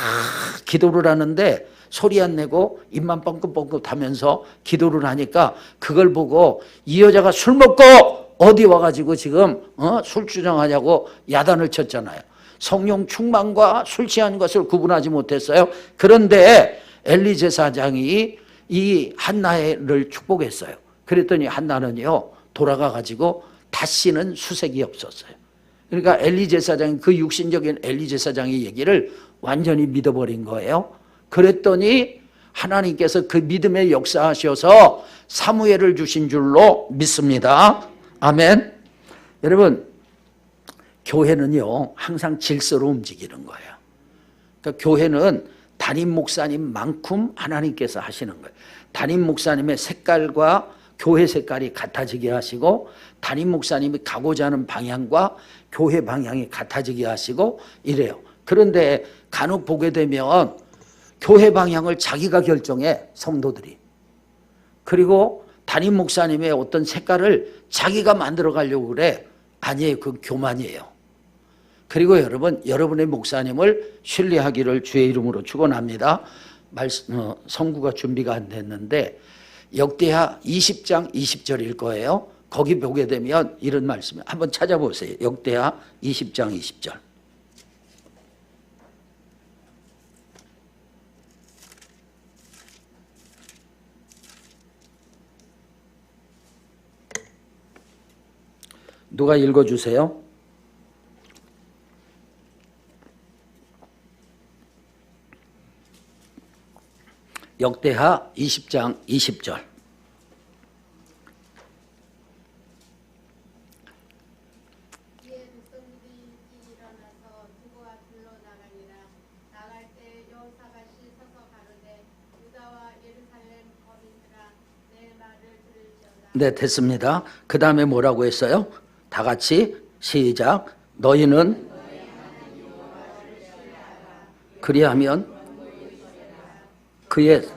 기도를 하는데 소리 안 내고 입만 뻥긋뻥긋 하면서 기도를 하니까 그걸 보고 이 여자가 술 먹고 어디 와가지고 지금 술 주정하냐고 야단을 쳤잖아요. 성령 충만과 술 취한 것을 구분하지 못했어요. 그런데 엘리 제사장이 이 한나를 축복했어요. 그랬더니 한나는요, 돌아가가지고 다시는 수색이 없었어요. 그러니까 엘리 제사장이, 그 육신적인 엘리 제사장의 얘기를 완전히 믿어버린 거예요. 그랬더니 하나님께서 그 믿음에 역사하셔서 사무엘을 주신 줄로 믿습니다. 아멘. 여러분, 교회는요, 항상 질서로 움직이는 거예요. 그러니까 교회는 담임 목사님만큼 하나님께서 하시는 거예요. 담임 목사님의 색깔과 교회 색깔이 같아지게 하시고, 담임 목사님이 가고자 하는 방향과 교회 방향이 같아지게 하시고 이래요. 그런데 간혹 보게 되면 교회 방향을 자기가 결정해, 성도들이. 그리고 담임 목사님의 어떤 색깔을 자기가 만들어 가려고 그래. 아니에요. 그 교만이에요. 그리고 여러분, 여러분의 목사님을 신뢰하기를 주의 이름으로 축원합니다. 성구가 준비가 안 됐는데 역대하 20장 20절일 거예요. 거기 보게 되면 이런 말씀을 한번 찾아보세요. 역대하 20장 20절. 누가 읽어주세요? 역대하 20장 20절. 이에 백성들이 일어나서 두고 앞으로 나가니라. 나갈 때 여호사밧이 서서 가로되 유다와 예루살렘 거민들아 내 말을 들을지어다. 네, 됐습니다. 그 다음에 뭐라고 했어요? 다 같이 시작. 너희는 그리하면 그의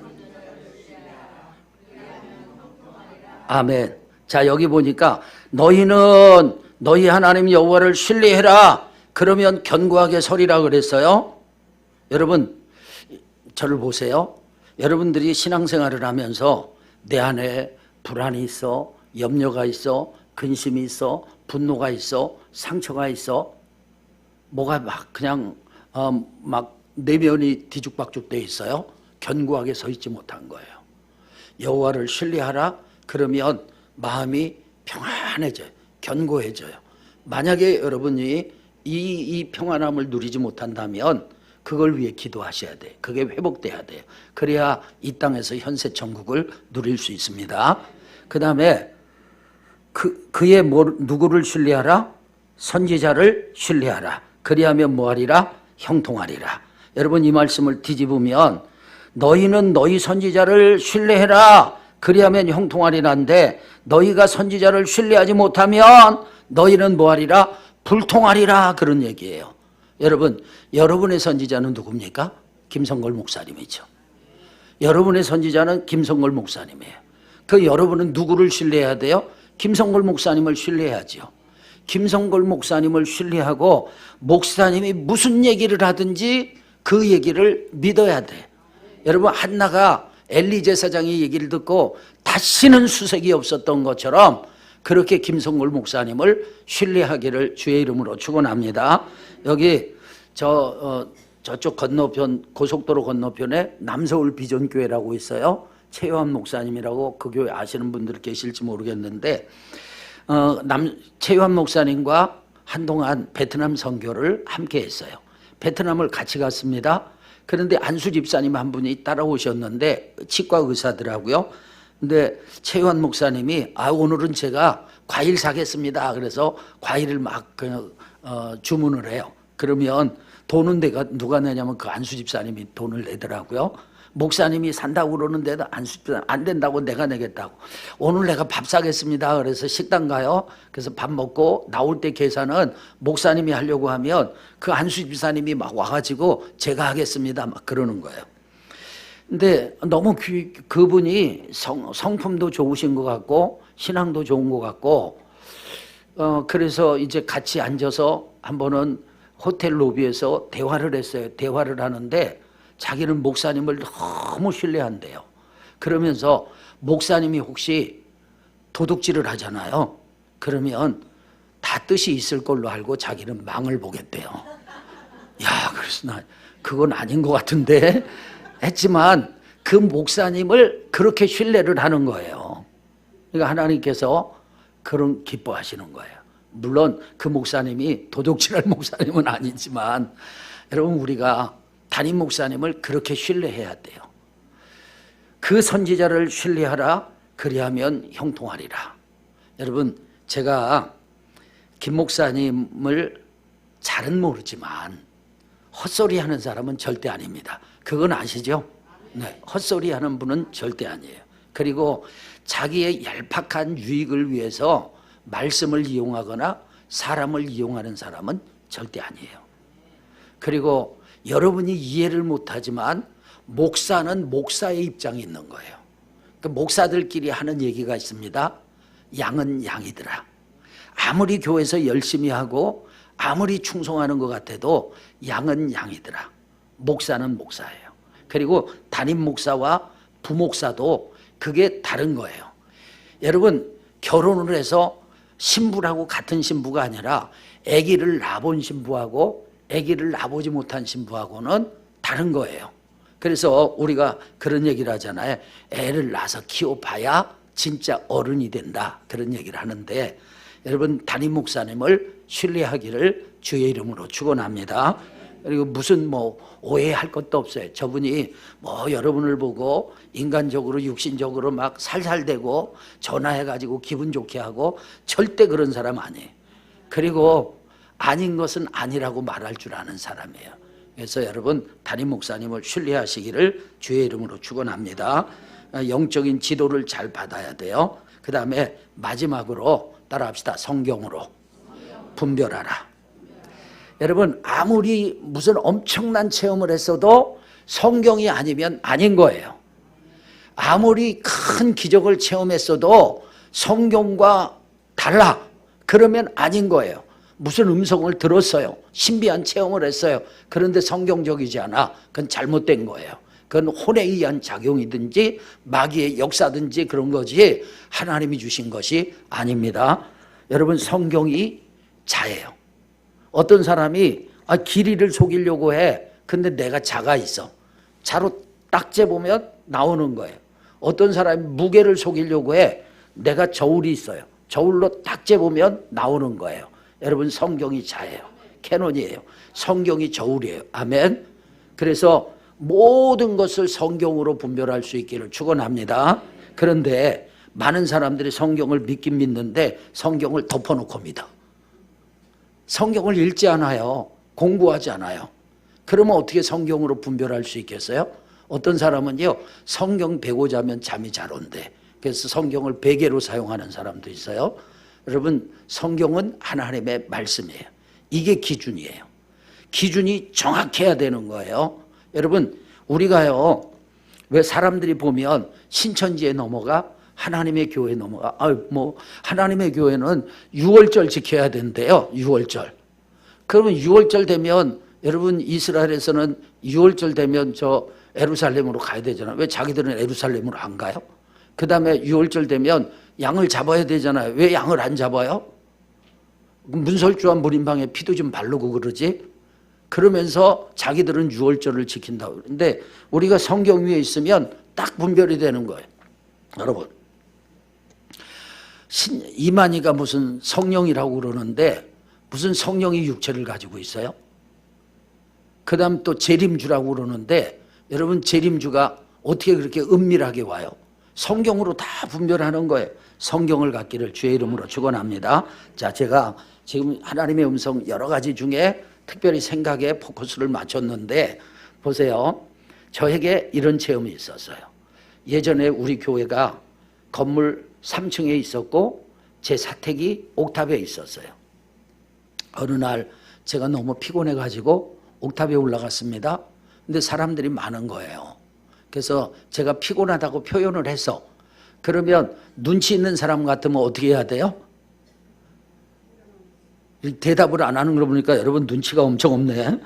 아멘. 자, 여기 보니까 너희는 너희 하나님 여호와를 신뢰해라. 그러면 견고하게 서리라 그랬어요. 여러분 저를 보세요. 여러분들이 신앙생활을 하면서 내 안에 불안이 있어, 염려가 있어, 근심이 있어, 분노가 있어, 상처가 있어, 뭐가 막 그냥 막 내면이 뒤죽박죽 돼 있어요. 견고하게 서 있지 못한 거예요. 여호와를 신뢰하라. 그러면 마음이 평안해져요. 견고해져요. 만약에 여러분이 이 평안함을 누리지 못한다면 그걸 위해 기도하셔야 돼요. 그게 회복돼야 돼요. 그래야 이 땅에서 현세 천국을 누릴 수 있습니다. 그 다음에 그의 누구를 신뢰하라? 선지자를 신뢰하라. 그리하면 뭐하리라? 형통하리라. 여러분 이 말씀을 뒤집으면 너희는 너희 선지자를 신뢰해라. 그리하면 형통하리라인데 너희가 선지자를 신뢰하지 못하면 너희는 뭐하리라? 불통하리라. 그런 얘기예요. 여러분, 여러분의 선지자는 누굽니까? 김성걸 목사님이죠. 여러분의 선지자는 김성걸 목사님이에요. 그 여러분은 누구를 신뢰해야 돼요? 김성걸 목사님을 신뢰해야죠. 김성걸 목사님을 신뢰하고 목사님이 무슨 얘기를 하든지 그 얘기를 믿어야 돼. 여러분 한나가 엘리 제사장의 얘기를 듣고 다시는 수색이 없었던 것처럼 그렇게 김성걸 목사님을 신뢰하기를 주의 이름으로 축원합니다. 여기 저쪽 건너편 고속도로 건너편에 남서울 비전교회라고 있어요. 최요한 목사님이라고 그 교회 아시는 분들 계실지 모르겠는데 최요한 목사님과 한동안 베트남 선교를 함께 했어요. 베트남을 같이 갔습니다. 그런데 안수 집사님 한 분이 따라오셨는데 치과 의사더라고요. 근데 최요한 목사님이 오늘은 제가 과일 사겠습니다. 그래서 과일을 막 주문을 해요. 그러면 돈은 누가 내냐면 그 안수 집사님이 돈을 내더라고요. 목사님이 산다고 그러는데도 안수 집사님 안 된다고 내가 내겠다고. 오늘 내가 밥 사겠습니다. 그래서 식당 가요. 그래서 밥 먹고 나올 때 계산은 목사님이 하려고 하면 그 안수 집사님이 막 와가지고 제가 하겠습니다. 막 그러는 거예요. 근데 너무 그분이 성품도 좋으신 것 같고 신앙도 좋은 것 같고 그래서 이제 같이 앉아서 한 번은 호텔 로비에서 대화를 했어요. 대화를 하는데 자기는 목사님을 너무 신뢰한대요. 그러면서 목사님이 혹시 도둑질을 하잖아요. 그러면 다 뜻이 있을 걸로 알고 자기는 망을 보겠대요. 야, 그래서 나 그건 아닌 것 같은데 했지만 그 목사님을 그렇게 신뢰를 하는 거예요. 그러니까 하나님께서 그런 기뻐하시는 거예요. 물론 그 목사님이 도둑질할 목사님은 아니지만 여러분 우리가 담임 목사님을 그렇게 신뢰해야 돼요. 그 선지자를 신뢰하라. 그리하면 형통하리라. 여러분 제가 김 목사님을 잘은 모르지만 헛소리 하는 사람은 절대 아닙니다. 그건 아시죠? 네, 헛소리 하는 분은 절대 아니에요. 그리고 자기의 얄팍한 유익을 위해서 말씀을 이용하거나 사람을 이용하는 사람은 절대 아니에요. 그리고 여러분이 이해를 못하지만 목사는 목사의 입장이 있는 거예요. 그 목사들끼리 하는 얘기가 있습니다. 양은 양이더라. 아무리 교회에서 열심히 하고 아무리 충성하는 것 같아도 양은 양이더라. 목사는 목사예요. 그리고 담임 목사와 부목사도 그게 다른 거예요. 여러분 결혼을 해서 신부라고 같은 신부가 아니라 아기를 낳아본 신부하고 아기를 낳아보지 못한 신부하고는 다른 거예요. 그래서 우리가 그런 얘기를 하잖아요. 애를 낳아서 키워봐야 진짜 어른이 된다. 그런 얘기를 하는데 여러분 담임 목사님을 신뢰하기를 주의 이름으로 축원합니다. 그리고 무슨 오해할 것도 없어요. 저분이 여러분을 보고 인간적으로 육신적으로 막 살살대고 전화해가지고 기분 좋게 하고 절대 그런 사람 아니에요. 그리고 아닌 것은 아니라고 말할 줄 아는 사람이에요. 그래서 여러분 담임 목사님을 신뢰하시기를 주의 이름으로 축원합니다. 영적인 지도를 잘 받아야 돼요. 그 다음에 마지막으로 따라합시다. 성경으로 분별하라. 여러분 아무리 무슨 엄청난 체험을 했어도 성경이 아니면 아닌 거예요. 아무리 큰 기적을 체험했어도 성경과 달라. 그러면 아닌 거예요. 무슨 음성을 들었어요. 신비한 체험을 했어요. 그런데 성경적이지 않아. 그건 잘못된 거예요. 그건 혼에 의한 작용이든지 마귀의 역사든지 그런 거지 하나님이 주신 것이 아닙니다. 여러분, 성경이 자예요. 어떤 사람이 길이를 속이려고 해. 근데 내가 자가 있어. 자로 딱 재보면 나오는 거예요. 어떤 사람이 무게를 속이려고 해. 내가 저울이 있어요. 저울로 딱 재보면 나오는 거예요. 여러분, 성경이 자예요. 캐논이에요. 성경이 저울이에요. 아멘. 그래서 모든 것을 성경으로 분별할 수 있기를 축원합니다. 그런데 많은 사람들이 성경을 믿긴 믿는데 성경을 덮어놓고 믿어. 성경을 읽지 않아요. 공부하지 않아요. 그러면 어떻게 성경으로 분별할 수 있겠어요? 어떤 사람은요, 성경 베고 자면 잠이 잘 온대. 그래서 성경을 베개로 사용하는 사람도 있어요. 여러분, 성경은 하나님의 말씀이에요. 이게 기준이에요. 기준이 정확해야 되는 거예요. 여러분, 우리가요, 왜 사람들이 보면 신천지에 넘어가, 하나님의 교회에 넘어가. 하나님의 교회는 6월절 지켜야 된대요. 6월절. 그러면 6월절 되면, 여러분, 이스라엘에서는 6월절 되면 저 예루살렘으로 가야 되잖아요. 왜 자기들은 예루살렘으로 안 가요? 그 다음에 6월절 되면 양을 잡아야 되잖아요. 왜 양을 안 잡아요? 문설주와 무림방에 피도 좀 바르고 그러지? 그러면서 자기들은 6월절을 지킨다고. 그런데 우리가 성경 위에 있으면 딱 분별이 되는 거예요. 여러분, 이만희가 무슨 성령이라고 그러는데 무슨 성령이 육체를 가지고 있어요? 그 다음 또 재림주라고 그러는데 여러분, 재림주가 어떻게 그렇게 은밀하게 와요? 성경으로 다 분별하는 거예요. 성경을 갖기를 주의 이름으로 축원합니다. 자, 제가 지금 하나님의 음성 여러 가지 중에 특별히 생각에 포커스를 맞췄는데 보세요. 저에게 이런 체험이 있었어요. 예전에 우리 교회가 건물 3층에 있었고 제 사택이 옥탑에 있었어요. 어느 날 제가 너무 피곤해가지고 옥탑에 올라갔습니다. 근데 사람들이 많은 거예요. 그래서 제가 피곤하다고 표현을 해서, 그러면 눈치 있는 사람 같으면 어떻게 해야 돼요? 대답을 안 하는 거 보니까 여러분 눈치가 엄청 없네.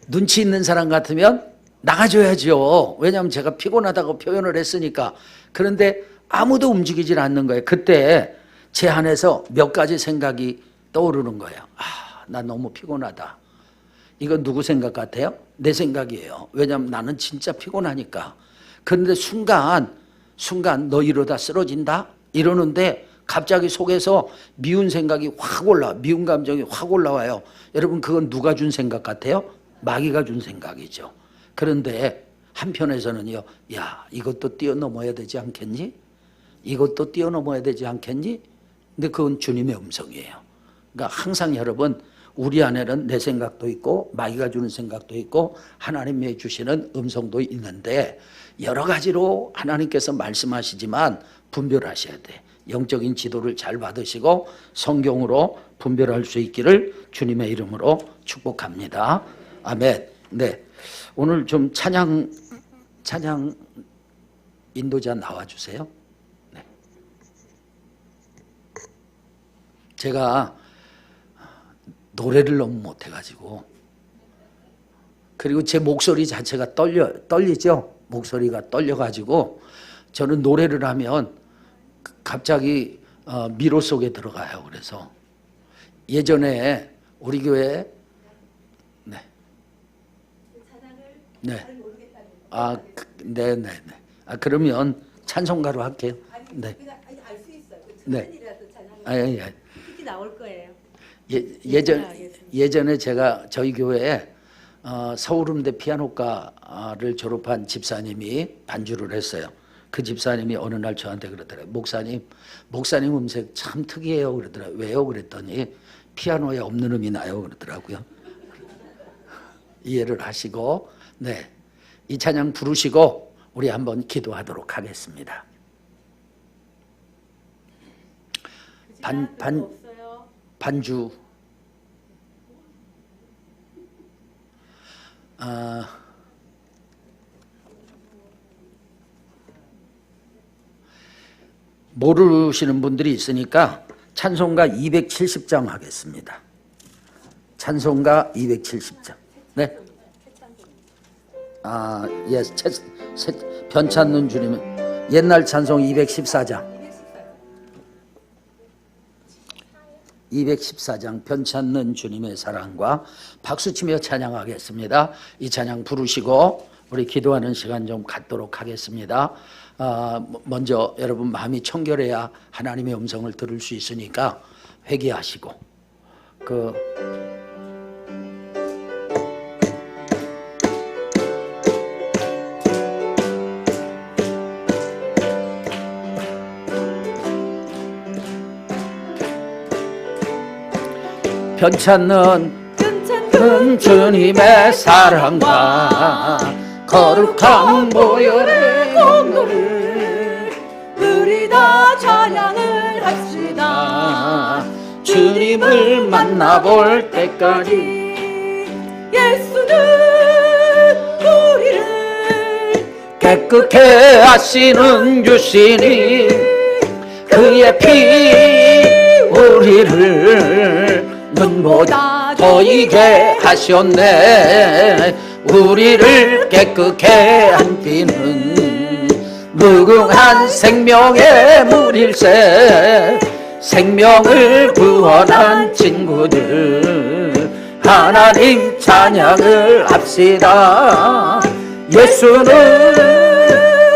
눈치 있는 사람 같으면 나가줘야죠. 왜냐하면 제가 피곤하다고 표현을 했으니까. 그런데 아무도 움직이질 않는 거예요. 그때 제 안에서 몇 가지 생각이 떠오르는 거예요. 나 너무 피곤하다. 이건 누구 생각 같아요? 내 생각이에요. 왜냐하면 나는 진짜 피곤하니까. 그런데 순간 너 이러다 쓰러진다? 이러는데 갑자기 속에서 미운 생각이 확 올라와. 미운 감정이 확 올라와요. 여러분, 그건 누가 준 생각 같아요? 마귀가 준 생각이죠. 그런데 한편에서는요, 야, 이것도 뛰어넘어야 되지 않겠니? 이것도 뛰어넘어야 되지 않겠니? 근데 그건 주님의 음성이에요. 그러니까 항상 여러분, 우리 안에는 내 생각도 있고 마귀가 주는 생각도 있고 하나님이 주시는 음성도 있는데 여러 가지로 하나님께서 말씀하시지만 분별하셔야 돼. 영적인 지도를 잘 받으시고 성경으로 분별할 수 있기를 주님의 이름으로 축복합니다. 아멘. 네, 오늘 좀 찬양 인도자 나와주세요. 네. 제가 노래를 너무 못해가지고, 그리고 제 목소리 자체가 떨리죠. 목소리가 떨려가지고 저는 노래를 하면 갑자기 미로 속에 들어가요. 그래서 예전에 우리 교회 네. 네네네. 그러면 찬송가로 할게요. 네. 알 수 있어요. 네. 찬양이라도 특히 나올 거예요. 예전에 제가 저희 교회에 서울음대 피아노과를 졸업한 집사님이 반주를 했어요. 그 집사님이 어느 날 저한테 그러더라고요. 목사님 음색 참 특이해요. 그러더라고요. 왜요? 그랬더니 피아노에 없는 음이 나요. 그러더라고요. 이해를 하시고, 네, 이 찬양 부르시고 우리 한번 기도하도록 하겠습니다. 반주. 모르시는 분들이 있으니까 찬송가 270장 하겠습니다. 찬송가 270장. 네. 예, 변찮는 주님은 옛날 찬송 214장. 214장 변찮는 주님의 사랑과 박수치며 찬양하겠습니다. 이 찬양 부르시고 우리 기도하는 시간 좀 갖도록 하겠습니다. 먼저 여러분 마음이 청결해야 하나님의 음성을 들을 수 있으니까 회개하시고 변찮는 주님의 사랑과 거룩한 보혈의 공로를 우리 다 찬양을 합시다. 주님을 만나볼 때까지 예수는 우리를 깨끗게 하시는 주시니 그의 피 우리를 눈보다 더이게 하셨네. 우리를 깨끗게 한 피는 무궁한 생명의 물일세. 생명을 구원한 친구들 하나님 찬양을 합시다. 예수는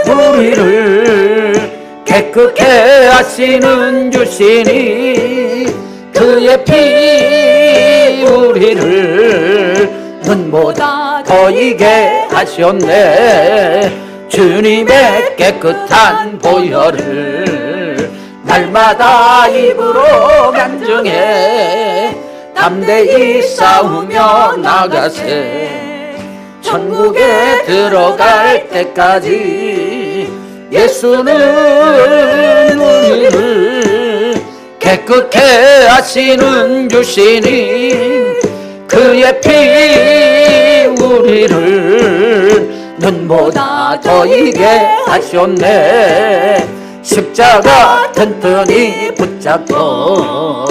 우리를 깨끗게 하시는 주시니 그의 피 우리를 눈보다 더이게 하셨네. 주님의 깨끗한 보혈을 날마다 입으로 간증해 담대히 싸우며 나가세. 천국에 들어갈 때까지 예수는 우리를 깨끗게 하시는 주시니 그의 피 우리를 눈보다 더이게 하셨네. 십자가 튼튼히 붙잡고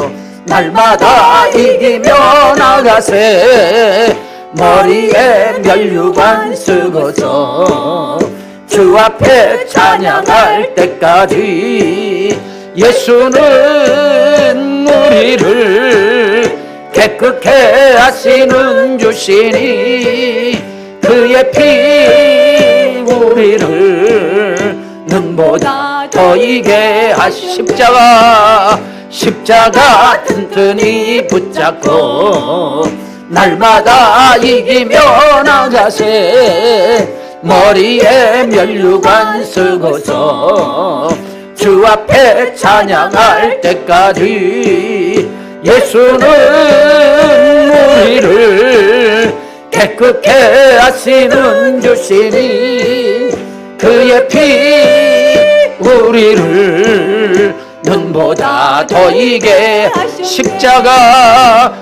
날마다 이기며 나가세. 머리에 면류관 쓰고서 주 앞에 찬양할 때까지 예수는 우리를 깨끗게 하시는 주시니 그의 피 우리를 눈보다 더이게 십자가 튼튼히 붙잡고 날마다 이기며 나가세. 머리에 면류관 쓰고서 주 앞에 찬양할 때까지 예수는 우리를 깨끗게 하시는 주시니 그의 피 우리를 눈보다 더이게 십자가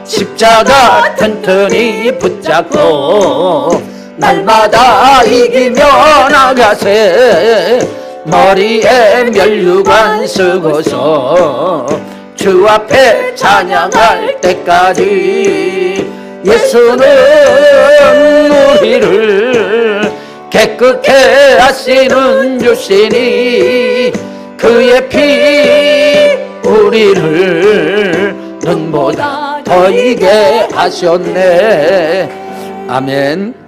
튼튼히 붙잡고 날마다 이기며 나가세. 머리에 면류관 쓰고서 주 앞에 찬양할 때까지 예수는 우리를 깨끗게 하시는 주시니 그의 피 우리를 눈보다 더이게 하셨네. 아멘.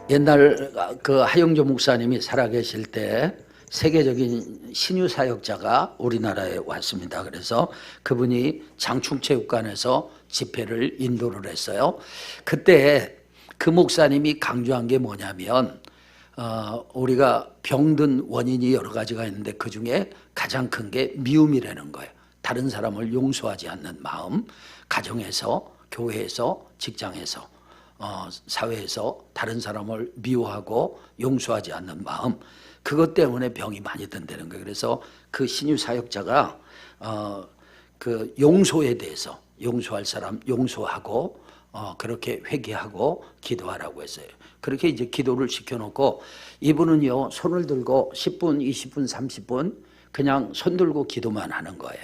옛날 그 하영조 목사님이 살아계실 때 세계적인 신유 사역자가 우리나라에 왔습니다. 그래서 그분이 장충체육관에서 집회를 인도를 했어요. 그때 그 목사님이 강조한 게 뭐냐면 우리가 병든 원인이 여러 가지가 있는데 그중에 가장 큰 게 미움이라는 거예요. 다른 사람을 용서하지 않는 마음. 가정에서, 교회에서, 직장에서, 사회에서 다른 사람을 미워하고 용서하지 않는 마음. 그것 때문에 병이 많이 든다는 거예요. 그래서 그 신유 사역자가 그 용서에 대해서 용서할 사람 용서하고 그렇게 회개하고 기도하라고 했어요. 그렇게 이제 기도를 시켜놓고 이분은요 손을 들고 10분, 20분, 30분 그냥 손 들고 기도만 하는 거예요.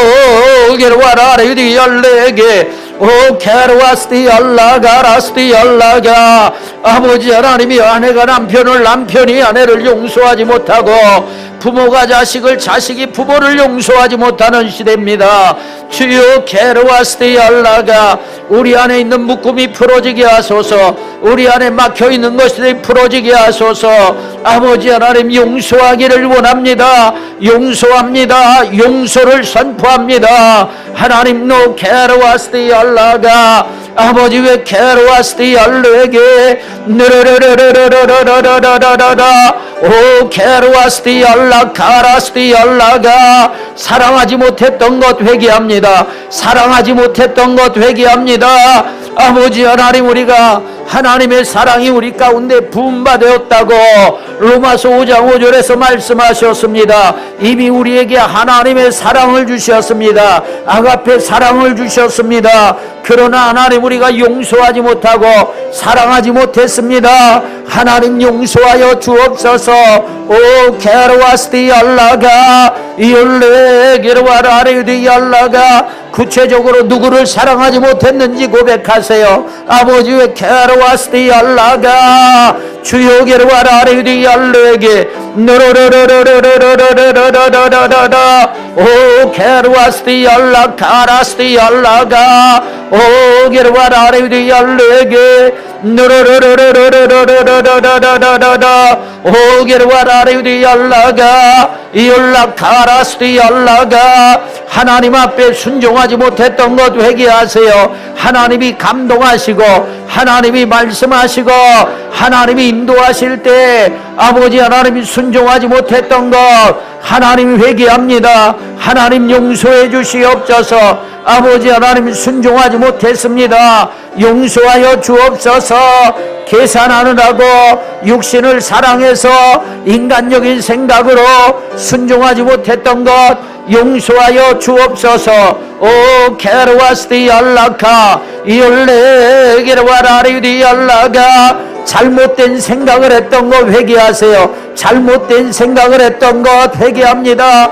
게르와라레디 열레게 오 게르와스티 알라가라스티 알라가 아버지 하나님이 아내가 남편을 남편이 아내를 용서하지 못하고 부모가 자식을 자식이 부모를 용서하지 못하는 시대입니다. 주여 게르와스티 알라가 우리 안에 있는 묶음이 풀어지게 하소서. 우리 안에 막혀있는 것들이 풀어지게 하소서. 아버지 하나님 용서하기를 원합니다. 용서합니다. 용서를 선포합니다. 하나님 너 게르와스티 알라가 아버지 왜 게르와스티 알레게 느르르르르르르르르르르르 오 게르와스티 알라 가라스티 알라가 사랑하지 못했던 것 회개합니다. 사랑하지 못했던 것 회개합니다. 아버지 하나님 우리가 하나님의 사랑이 우리 가운데 부음받았다고 로마서 5장 5절에서 말씀하셨습니다. 이미 우리에게 하나님의 사랑을 주셨습니다. 아가페 사랑을 주셨습니다. 그러나 하나님 우리가 용서하지 못하고 사랑하지 못했습니다. 하나님 용서하여 주옵소서. 오 게르와스티 알라가 이올레 게르와라레디 알라가 구체적으로 누구를 사랑하지 못했는지 고백하세요. 아버지 왜 게르와스티 알라가 주여 게르와라레디 알레게 너로로로로로로로로로로로로로로로 오 게르와스티 알라 가라스티 알라가 오 게르와라레디 알레게 너로로로로로로로로로로로로로 오 게르와라레디 알라가 이올라 가라스티 알라가 하나님 앞에 순종하지 못했던 것 회개하세요. 하나님이 감동하시고 하나님이 말씀하시고 하나님이 인도하실 때 아버지 하나님이 순종하지 못했던 것 하나님 회개합니다. 하나님 용서해 주시옵소서. 아버지 하나님 순종하지 못했습니다. 용서하여 주옵소서. 계산하느라고 육신을 사랑해서 인간적인 생각으로 순종하지 못했던 것 용서하여 주옵소서. 오 게르와스티 알라카 이올레 게르와라리디 알라가 잘못된 생각을 했던 것 회개하세요. 잘못된 생각을 했던 것 회개합니다.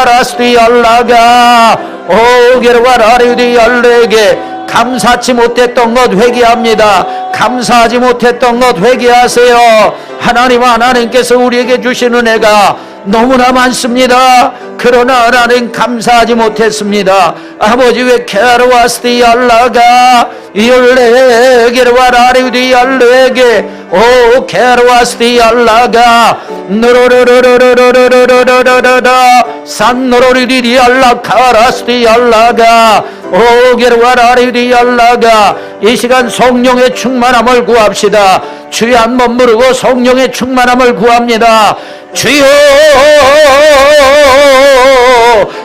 카라스티 알라가 오 게르바라리디 알레게 감사치 못했던 것 회개합니다. 감사하지 못했던 것 회개하세요. 하나님께서 우리에게 주신 은혜가 너무나 많습니다. 그러나 하나님 감사하지 못했습니다. 아버지 왜 케르와스티 알라가 열레게르와라리디 알레게 오 케르와스티 알라가 노로로로로로로로로로로로로 산노로리디 알라 카라스티 알라가 오 게르와라리디 알라가 이 시간 성령의 충만함을 구합시다. 주여 한번 부르고 성령의 충만함을 구합니다. 주여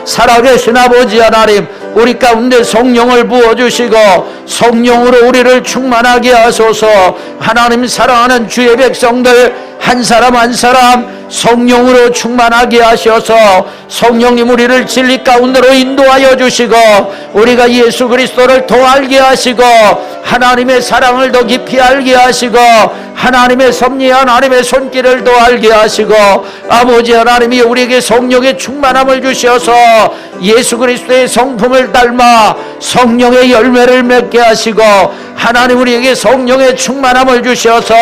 살아계신 아버지 하나님 우리 가운데 성령을 부어주시고 성령으로 우리를 충만하게 하소서. 하나님 사랑하는 주의 백성들 한 사람 한 사람 성령으로 충만하게 하셔서 성령님 우리를 진리 가운데로 인도하여 주시고 우리가 예수 그리스도를 더 알게 하시고 하나님의 사랑을 더 깊이 알게 하시고 하나님의 섭리 하나님의 손길을 더 알게 하시고 아버지 하나님이 우리에게 성령의 충만함을 주셔서 예수 그리스도의 성품을 닮아 성령의 열매를 맺게 하시고 하나님 우리에게 성령의 충만함을 주셔서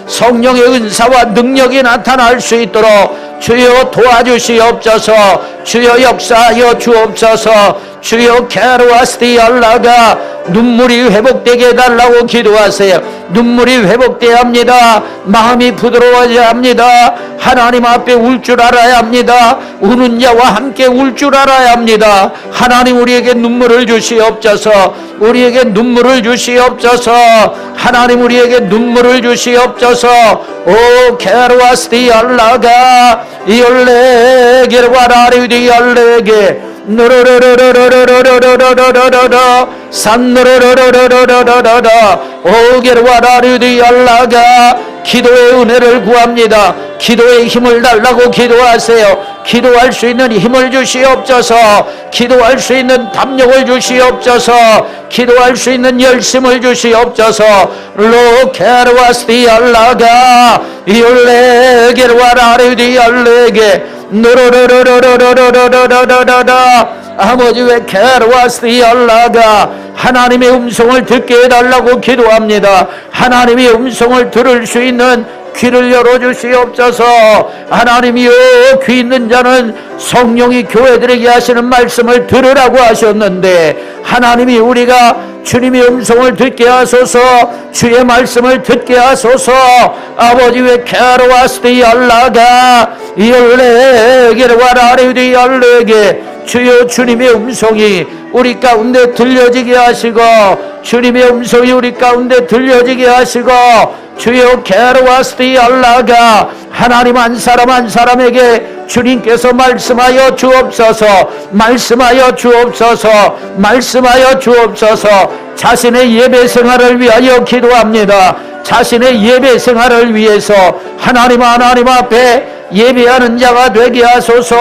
성령의 은사와 능력이 나타날 수 있도록 주여 도와주시옵소서. 주여 역사하여 주옵소서. 주여 게르와스디 알라가 눈물이 회복되게 해달라고 기도하세요. 눈물이 회복되어야 합니다. 마음이 부드러워져야 합니다. 하나님 앞에 울 줄 알아야 합니다. 우는 자와 함께 울 줄 알아야 합니다. 하나님 우리에게 눈물을 주시옵소서. 우리에게 눈물을 주시옵소서. 하나님 우리에게 눈물을 주시옵소서. 오 게르와스디 알라가 이올레 게르와라리디 알레게 노로로로로로로로로로로로로로 산노로로로로로로로로 오게르와라리디 알라가 기도의 은혜를 구합니다. 기도의 힘을 달라고 기도하세요. 기도할 수 있는 힘을 주시옵소서. 기도할 수 있는 담력을 주시옵소서. 기도할 수 있는 열심을 주시옵소서. 로케르와스디 알라가 이올레게르와라리디 알레게 노로로로로로로로로로로로 아버지 왜 게르와스디 알라가 하나님의 음성을 듣게 해달라고 기도합니다. 하나님의 음성을 들을 수 있는 귀를 열어주시옵소서. 하나님이여 귀 있는 자는 성령이 교회들에게 하시는 말씀을 들으라고 하셨는데 하나님이 우리가 주님의 음성을 듣게 하소서. 주의 말씀을 듣게 하소서. 아버지 왜 게르와스디 알라가 이올레게르와라리디 알레게 주여 주님의 음성이 우리 가운데 들려지게 하시고 주님의 음성이 우리 가운데 들려지게 하시고 주여 게르와스디 알라가 하나님 한 사람 한 사람에게 주님께서 말씀하여 주옵소서. 말씀하여 주옵소서. 말씀하여 주옵소서. 자신의 예배 생활을 위하여 기도합니다. 자신의 예배 생활을 위해서 하나님 앞에 예배하는 자가 되게 하소서.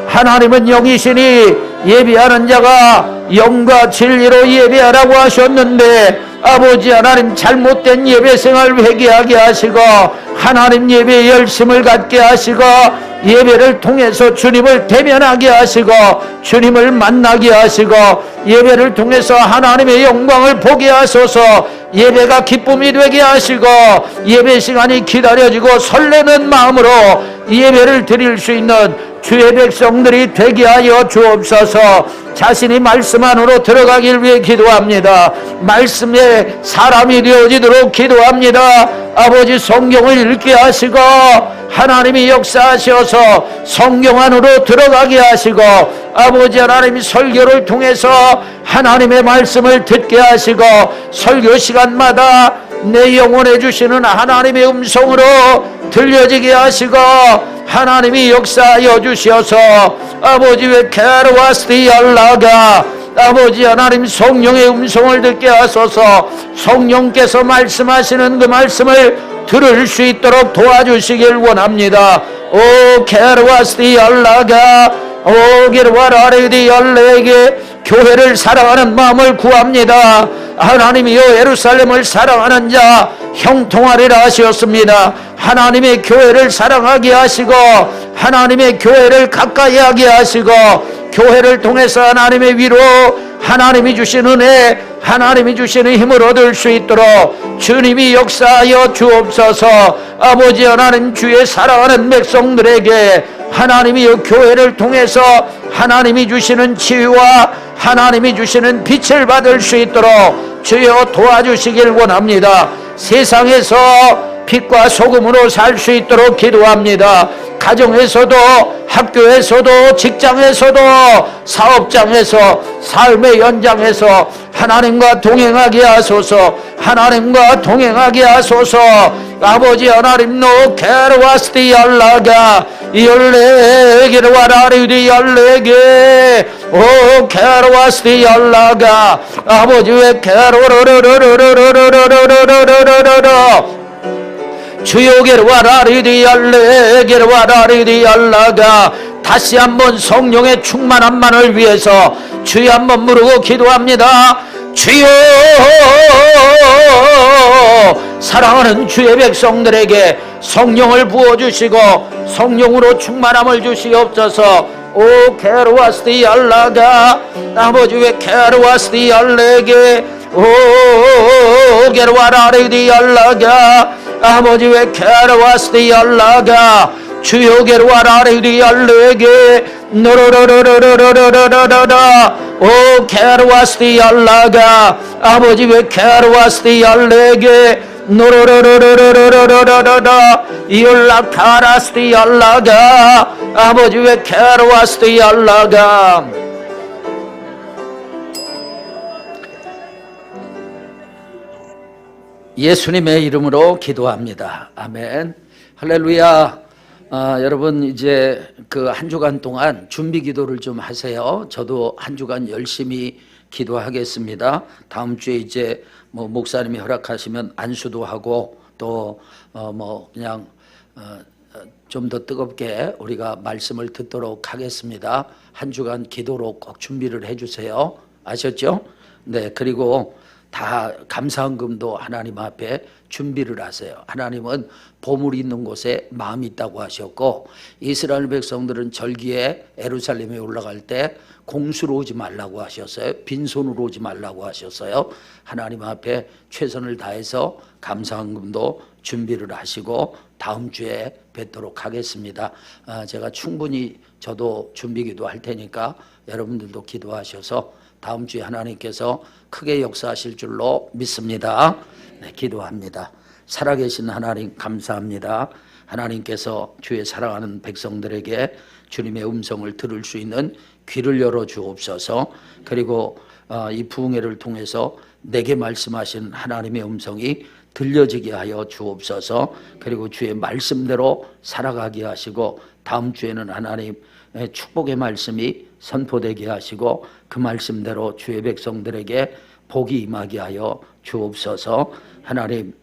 하나님은 영이시니 예배하는 자가 영과 진리로 예배하라고 하셨는데 아버지 하나님 잘못된 예배 생활 회개하게 하시고 하나님 예배에 열심을 갖게 하시고 예배를 통해서 주님을 대면하게 하시고 주님을 만나게 하시고 예배를 통해서 하나님의 영광을 보게 하소서. 예배가 기쁨이 되게 하시고 예배 시간이 기다려지고 설레는 마음으로 예배를 드릴 수 있는 주의 백성들이 되게 하여 주옵소서. 자신이 말씀 안으로 들어가길 위해 기도합니다. 말씀의 사람이 되어지도록 기도합니다. 아버지 성경을 읽게 하시고 하나님이 역사하셔서 성경 안으로 들어가게 하시고 아버지 하나님이 설교를 통해서 하나님의 말씀을 듣게 하시고 설교 시간마다 내 영혼에 주시는 하나님의 음성으로 들려지게 하시고 하나님이 역사하여 주셔서 아버지 왜 게르와스디 알라가 아버지 하나님 성령의 음성을 듣게 하소서. 성령께서 말씀하시는 그 말씀을 들을 수 있도록 도와주시길 원합니다. 오 게르와스디 알라가 오 게르와라리디 알레게 교회를 사랑하는 마음을 구합니다. 하나님이여 예루살렘을 사랑하는 자 형통하리라 하셨습니다. 하나님의 교회를 사랑하게 하시고 하나님의 교회를 가까이 하게 하시고 교회를 통해서 하나님의 위로 하나님이 주신 은혜 하나님이 주시는 힘을 얻을 수 있도록 주님이 역사하여 주옵소서. 아버지 하나님 주의 사랑하는 백성들에게 하나님이 교회를 통해서 하나님이 주시는 치유와 하나님이 주시는 빛을 받을 수 있도록 주여 도와주시길 원합니다. 세상에서 빛과 소금으로 살 수 있도록 기도합니다. 가정에서도 학교에서도 직장에서도 사업장에서 삶의 연장에서 하나님과 동행하게 하소서. 하나님과 동행하게 하소서. 아버지 하나님 노 게르와스디 알라가 이올레게르와라리디 알레게 오 게르와스디 알라가 아버지 왜 게르로로로로로로로로로로로로로로 주여 게르와라리디 알레 게르와라리디 알라가 다시 한번 성령의 충만함만을 위해서 주여 한번 부르고 기도합니다. 주여 사랑하는 주의 백성들에게 성령을 부어주시고 성령으로 충만함을 주시옵소서. 오 게르와스디 알라가 아버지 왜 게르와스디 알레게 오 게르와라리디 알라가 아버지 왜 게르와스디 알라가 주여 게르와라리디 알레게 노로로로로로로로로로라 오 게르와스디 알라가 아버지 왜 게르와스디 알레게 노로로로로로로로로로라 이올라카라스디 알라가 아버지 왜 게르와스디 알라가 예수님의 이름으로 기도합니다. 아멘. 할렐루야. 여러분 이제 그 한 주간 동안 준비 기도를 좀 하세요. 저도 한 주간 열심히 기도하겠습니다. 다음 주에 이제 뭐 목사님이 허락하시면 안수도 하고 또 뭐 그냥 좀 더 뜨겁게 우리가 말씀을 듣도록 하겠습니다. 한 주간 기도로 꼭 준비를 해주세요. 아셨죠? 네. 그리고 다 감사헌금도 하나님 앞에 준비를 하세요. 하나님은 보물이 있는 곳에 마음이 있다고 하셨고 이스라엘 백성들은 절기에 예루살렘에 올라갈 때 공수로 오지 말라고 하셨어요. 빈손으로 오지 말라고 하셨어요. 하나님 앞에 최선을 다해서 감사헌금도 준비를 하시고 다음 주에 뵙도록 하겠습니다. 제가 충분히 저도 준비기도 할 테니까 여러분들도 기도하셔서 다음 주에 하나님께서 크게 역사하실 줄로 믿습니다. 네, 기도합니다. 살아계신 하나님 감사합니다. 하나님께서 주의 사랑하는 백성들에게 주님의 음성을 들을 수 있는 귀를 열어 주옵소서. 그리고 이 부흥회를 통해서 내게 말씀하신 하나님의 음성이 들려지게 하여 주옵소서. 그리고 주의 말씀대로 살아가게 하시고 다음 주에는 하나님의 축복의 말씀이 선포되게 하시고 그 말씀대로 주의 백성들에게 복이 임하게 하여 주옵소서. 하나님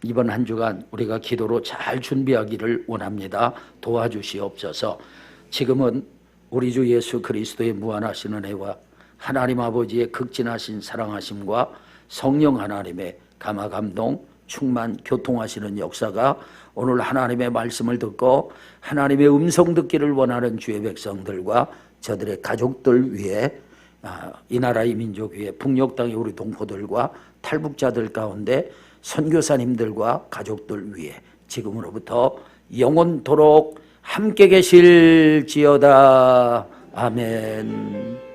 이번 한 주간 우리가 기도로 잘 준비하기를 원합니다. 도와주시옵소서. 지금은 우리 주 예수 그리스도의 무한하신 은혜와 하나님 아버지의 극진하신 사랑하심과 성령 하나님의 감화 감동 충만 교통하시는 역사가 오늘 하나님의 말씀을 듣고 하나님의 음성 듣기를 원하는 주의 백성들과 저들의 가족들 위해 이 나라 이 민족 위에 북녘 땅의 우리 동포들과 탈북자들 가운데 선교사님들과 가족들 위해 지금으로부터 영원토록 함께 계실지어다. 아멘.